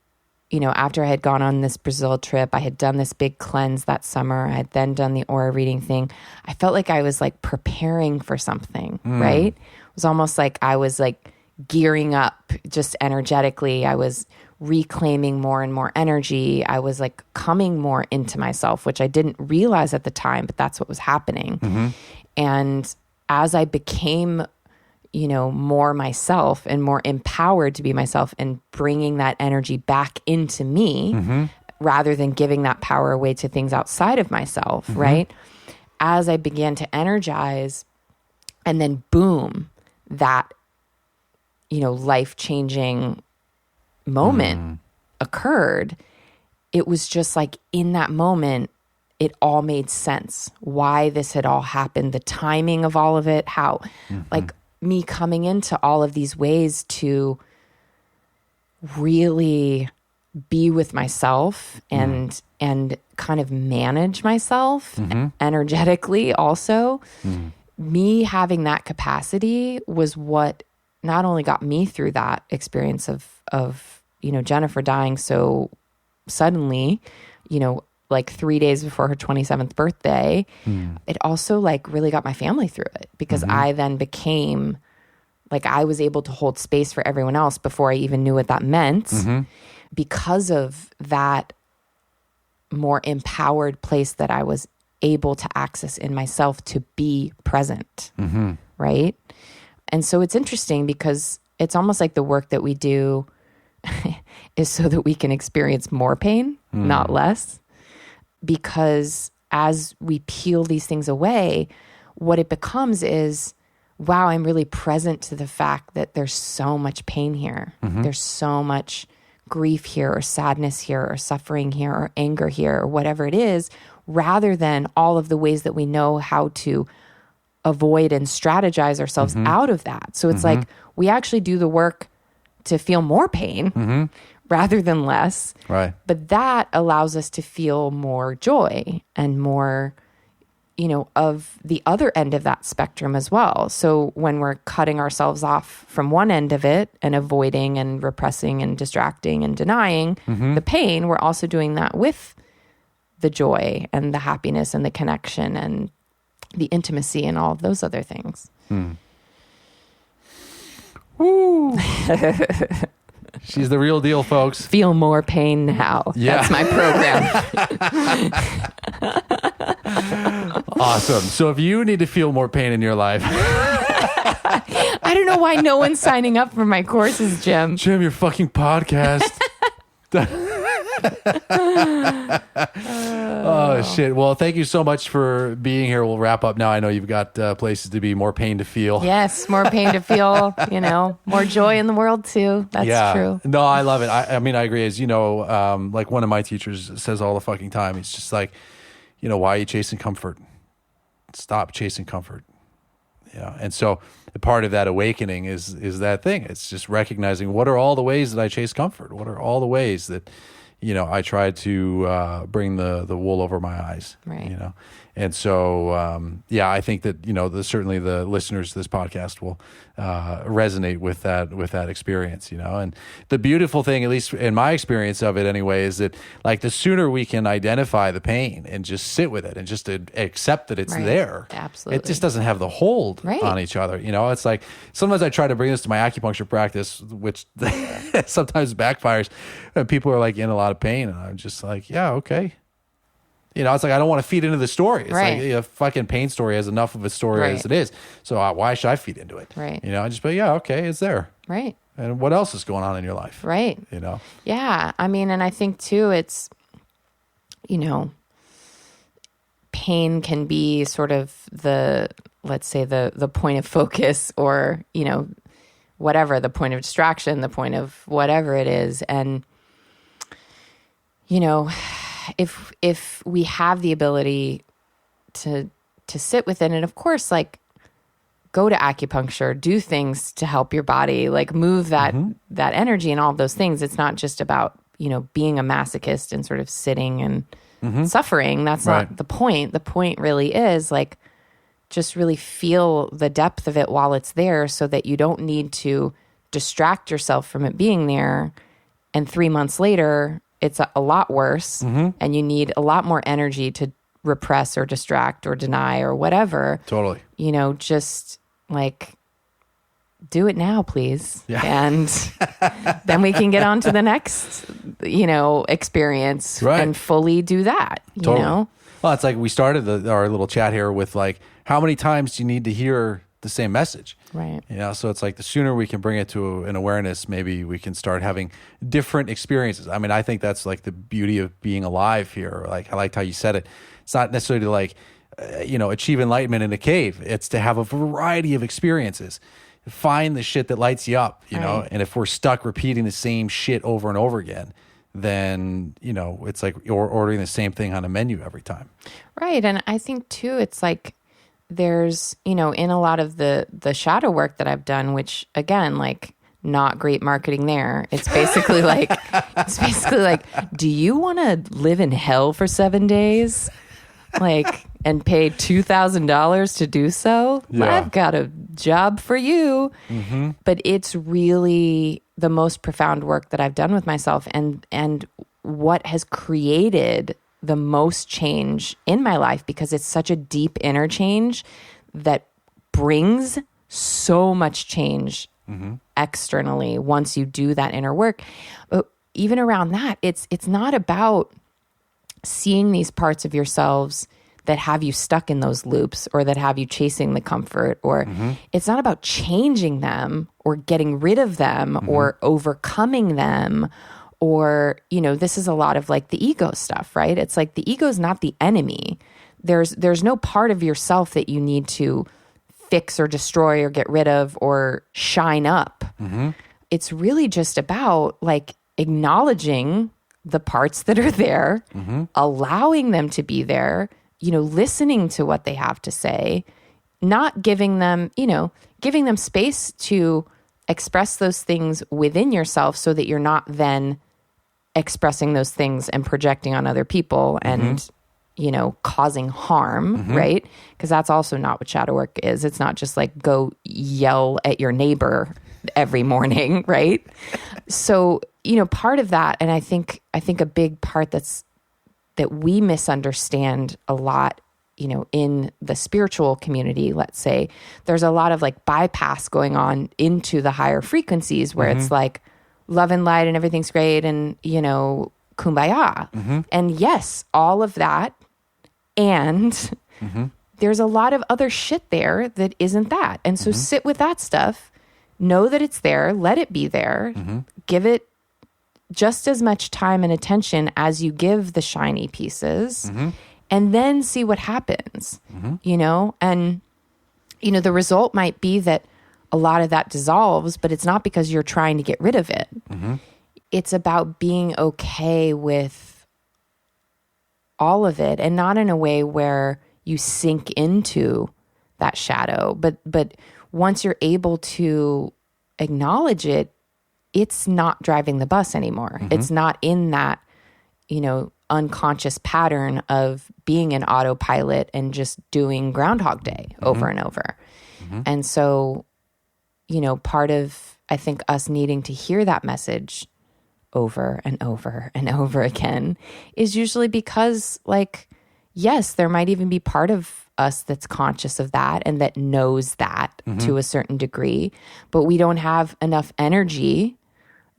after I had gone on this Brazil trip, I had done this big cleanse that summer. I had then done the aura reading thing. I felt like I was like preparing for something, right? It was almost like I was like gearing up just energetically. I was reclaiming more and more energy. I was like coming more into myself, which I didn't realize at the time, but that's what was happening. And as I became, more myself and more empowered to be myself and bringing that energy back into me rather than giving that power away to things outside of myself, right? As I began to energize, and then boom, that life-changing moment occurred, it was just like in that moment, it all made sense. Why this had all happened, the timing of all of it, how like me coming into all of these ways to really be with myself and kind of manage myself energetically also. Me having that capacity was what not only got me through that experience of Jennifer dying so suddenly, like 3 days before her 27th birthday, it also like really got my family through it because I then became like, I was able to hold space for everyone else before I even knew what that meant because of that more empowered place that I was able to access in myself to be present. Right. And so it's interesting because it's almost like the work that we do is so that we can experience more pain, not less. Because as we peel these things away, what it becomes is, wow, I'm really present to the fact that there's so much pain here. There's so much grief here or sadness here or suffering here or anger here or whatever it is, rather than all of the ways that we know how to avoid and strategize ourselves out of that. So it's like we actually do the work to feel more pain rather than less. Right. But that allows us to feel more joy and more, of the other end of that spectrum as well. So when we're cutting ourselves off from one end of it and avoiding and repressing and distracting and denying the pain, we're also doing that with the joy and the happiness and the connection and the intimacy and all of those other things. Woo! She's the real deal, folks. Feel more pain now. Yeah. That's my program. Awesome. So if you need to feel more pain in your life, I don't know why no one's signing up for my courses, Jim. Jim, your fucking podcast. Oh, shit. Well, thank you so much for being here. We'll wrap up now. I know you've got places to be, more pain to feel. Yes, more pain to feel, more joy in the world too. That's true. No, I love it. I mean, I agree. As you know, like one of my teachers says all the fucking time, he's just like, why are you chasing comfort? Stop chasing comfort. Yeah. And so part of that awakening is that thing. It's just recognizing, what are all the ways that I chase comfort? What are all the ways that, I try to bring the wool over my eyes, right. And so, I think that, certainly the listeners to this podcast will resonate with that experience, and the beautiful thing, at least in my experience of it anyway, is that like the sooner we can identify the pain and just sit with it and just accept that it's there, absolutely, it just doesn't have the hold on each other. It's like sometimes I try to bring this to my acupuncture practice, which sometimes backfires, and people are like in a lot of pain, and I'm just like, yeah, okay. It's like I don't want to feed into the story. It's like a fucking pain story has enough of a story as it is. So why should I feed into it? Right. I just be, yeah, okay, it's there. Right. And what else is going on in your life? Right. Yeah. I mean, and I think too, it's, pain can be sort of the let's say the point of focus, or, you know, whatever, the point of distraction, the point of whatever it is. And, you know, if we have the ability to sit within it, of course, like, go to acupuncture, do things to help your body, like move that energy and all of those things. It's not just about, you know, being a masochist and sort of sitting and suffering. That's not the point. The point really is like, just really feel the depth of it while it's there, so that you don't need to distract yourself from it being there. And 3 months later, it's a lot worse, and you need a lot more energy to repress or distract or deny or whatever. Totally. You know, just like, do it now, please. Yeah. And then we can get on to the next, you know, experience and fully do that, you know? Well, it's like we started our little chat here with like, how many times do you need to hear the same message? Right. You know, so it's like the sooner we can bring it to an awareness, maybe we can start having different experiences. I mean, I think that's like the beauty of being alive here. Like, I liked how you said it. It's not necessarily to like, you know, achieve enlightenment in a cave. It's to have a variety of experiences. Find the shit that lights you up, you know? And if we're stuck repeating the same shit over and over again, then, you know, it's like you're ordering the same thing on a menu every time. Right. And I think too, it's like, there's, you know, in a lot of the shadow work that I've done, which again, like, not great marketing there. It's basically like, do you want to live in hell for 7 days? Like, and pay $2,000 to do so? Yeah. I've got a job for you. But it's really the most profound work that I've done with myself, and what has created the most change in my life, because it's such a deep inner change that brings so much change externally once you do that inner work. But even around that, it's not about seeing these parts of yourselves that have you stuck in those loops, or that have you chasing the comfort, or it's not about changing them or getting rid of them or overcoming them. Or, you know, this is a lot of like the ego stuff, right? It's like the ego is not the enemy. There's no part of yourself that you need to fix or destroy or get rid of or shine up. It's really just about like acknowledging the parts that are there, allowing them to be there, you know, listening to what they have to say, not giving them, you know, giving them space to express those things within yourself, so that you're not then expressing those things and projecting on other people and, you know, causing harm, right? Because that's also not what shadow work is. It's not just like go yell at your neighbor every morning, right? So, you know, part of that, and I think a big part that we misunderstand a lot, you know, in the spiritual community, let's say, there's a lot of like bypass going on into the higher frequencies where it's like love and light and everything's great and, you know, kumbaya. And yes, all of that. And there's a lot of other shit there that isn't that. And so sit with that stuff, know that it's there, let it be there, give it just as much time and attention as you give the shiny pieces, and then see what happens, you know? And, you know, the result might be that a lot of that dissolves, but it's not because you're trying to get rid of it. It's about being okay with all of it, and not in a way where you sink into that shadow, but once you're able to acknowledge it, it's not driving the bus anymore. It's not in that, you know, unconscious pattern of being an autopilot and just doing Groundhog Day over and over. And so, you know, part of, I think, us needing to hear that message over and over and over again is usually because, like, yes, there might even be part of us that's conscious of that and that knows that to a certain degree, but we don't have enough energy,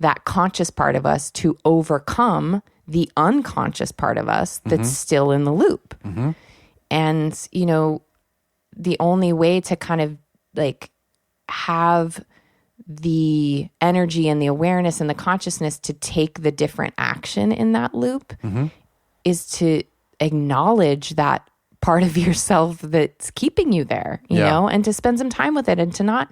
that conscious part of us, to overcome the unconscious part of us that's still in the loop. And, you know, the only way to kind of like have the energy and the awareness and the consciousness to take the different action in that loop is to acknowledge that part of yourself that's keeping you there, you know, and to spend some time with it and to not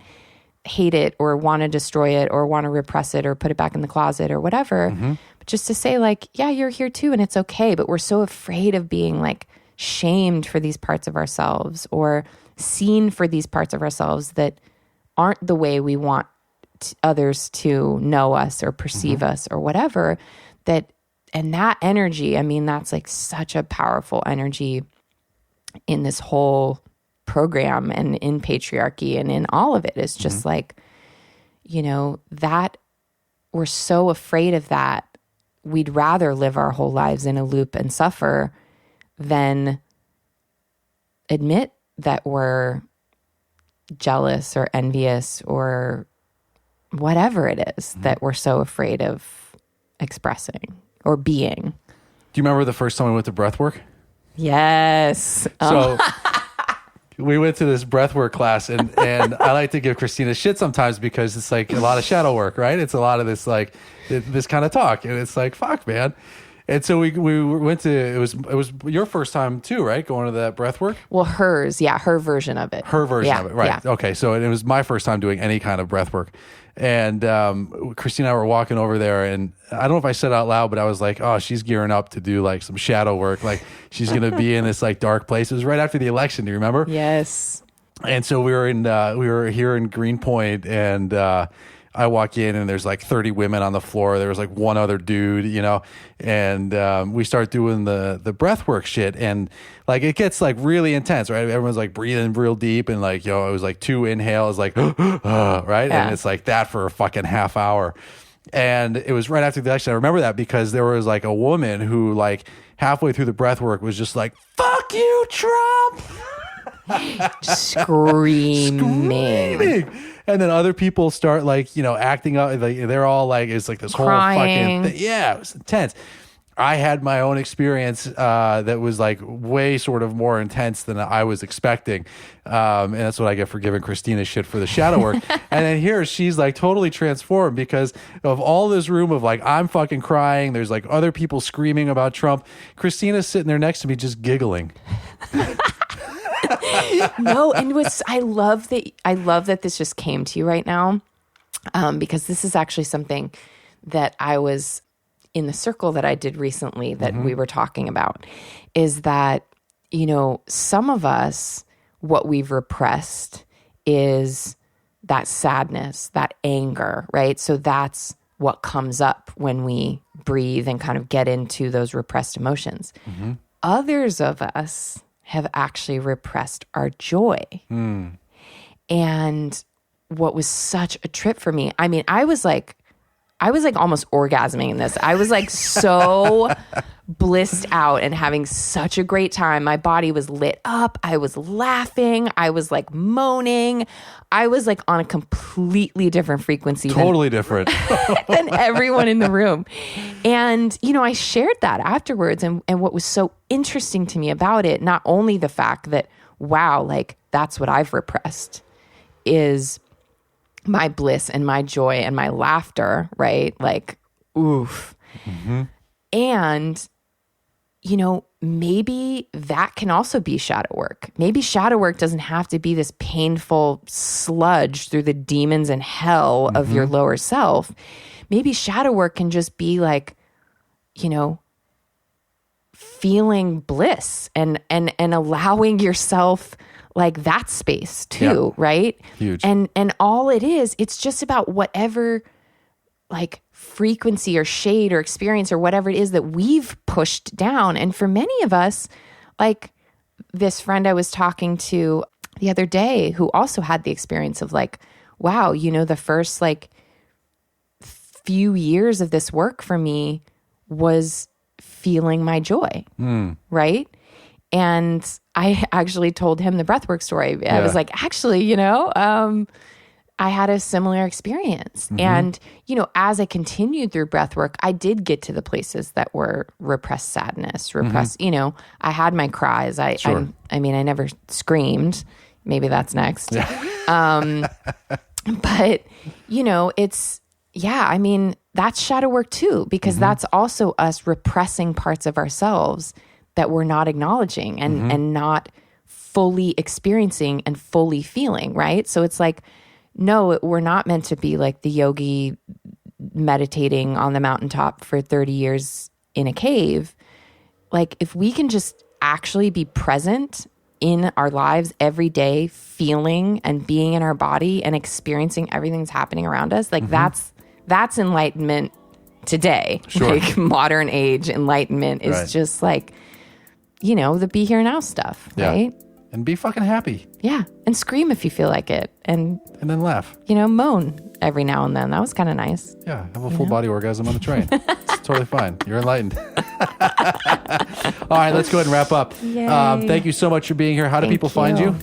hate it or want to destroy it or want to repress it or put it back in the closet or whatever, but just to say like, yeah, you're here too and it's okay. But we're so afraid of being like shamed for these parts of ourselves or seen for these parts of ourselves that aren't the way we want others to know us or perceive us or whatever. And that energy, I mean, that's like such a powerful energy in this whole program and in patriarchy and in all of it. It's just like, you know, that we're so afraid of that. We'd rather live our whole lives in a loop and suffer than admit that we're jealous or envious or whatever it is that we're so afraid of expressing or being. Do you remember the first time we went to Breathwork? Yes. So we went to this Breathwork class, and I like to give Kristina shit sometimes because it's like a lot of shadow work, right? It's a lot of this like this kind of talk, and it's like, fuck, man. And so we went to, it was your first time too, right? Going to that Breathwork? Well, hers, yeah, her version of it. Her version of it, right. Yeah. Okay, so it was my first time doing any kind of breathwork. And Kristina and I were walking over there, and I don't know if I said it out loud, but I was like, oh, she's gearing up to do like some shadow work. Like she's going to be in this like dark place. It was right after the election. Do you remember? Yes. And so we were here in Greenpoint, and I walk in and there's like 30 women on the floor. There was like one other dude, you know, and we start doing the breathwork shit, and like it gets like really intense, right? Everyone's like breathing real deep, and like, yo, it was like 2 inhales, like right, Yeah. and it's like that for a fucking half hour. And it was right after the election. I remember that because there was like a woman who like halfway through the breathwork was just like, "Fuck you, Trump." Screaming. And then other people start like, you know, acting up. Like, they're all like, it's like this Crying. whole fucking thing. Yeah, it was intense. I had my own experience that was like way sort of more intense than I was expecting. And that's what I get for giving Kristina shit for the shadow work. And then here she's like totally transformed because of all this room of like, I'm fucking crying. There's like other people screaming about Trump. Kristina's sitting there next to me just giggling. No, and I love that this just came to you right now, because this is actually something that I was in the circle that I did recently that we were talking about, is that, you know, some of us, what we've repressed is that sadness, that anger, right? So that's what comes up when we breathe and kind of get into those repressed emotions. Others of us have actually repressed our joy. And what was such a trip for me, I mean, I was like almost orgasming in this. I was like so blissed out and having such a great time. My body was lit up. I was laughing. I was like moaning. I was like on a completely different frequency. Totally different. Than everyone in the room. And, you know, I shared that afterwards. And what was so interesting to me about it, not only the fact that, wow, like that's what I've repressed, is my bliss and my joy and my laughter, right? Like, oof. And, you know, maybe that can also be shadow work. Maybe shadow work doesn't have to be this painful sludge through the demons and hell of your lower self. Maybe shadow work can just be like, you know, feeling bliss and allowing yourself like that space too, right? Huge. And all it is, it's just about whatever like frequency or shade or experience or whatever it is that we've pushed down. And for many of us, like this friend I was talking to the other day who also had the experience of like, wow, you know, the first like few years of this work for me was feeling my joy, right? And I actually told him the breathwork story. I was like, actually, you know, I had a similar experience. And, you know, as I continued through breathwork, I did get to the places that were repressed sadness, repressed, you know, I had my cries. I mean, I never screamed. Maybe that's next. But, you know, it's, yeah, I mean, that's shadow work too, because that's also us repressing parts of ourselves that we're not acknowledging and not fully experiencing and fully feeling, right? So it's like, no, we're not meant to be like the yogi meditating on the mountaintop for 30 years in a cave. Like, if we can just actually be present in our lives every day, feeling and being in our body and experiencing everything that's happening around us, like that's enlightenment today. Sure. Like, modern age enlightenment is just like, you know, the be here now stuff, right? And be fucking happy. Yeah. And scream if you feel like it. And then laugh. You know, moan every now and then. That was kind of nice. Yeah. Have a full body orgasm on the train. It's totally fine. You're enlightened. All right. Let's go ahead and wrap up. Thank you so much for being here. How do people find you?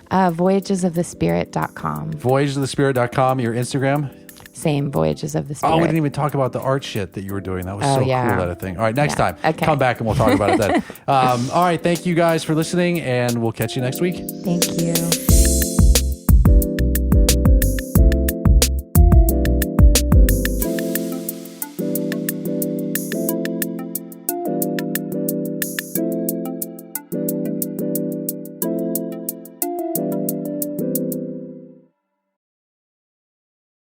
Voyagesofthespirit.com. Voyagesofthespirit.com. Your Instagram? Same, Voyages of the Spirit. Oh, we didn't even talk about the art shit that you were doing. That was so cool, that thing. All right, next time. Okay. Come back and we'll talk about it then. All right, thank you guys for listening, and we'll catch you next week. Thank you.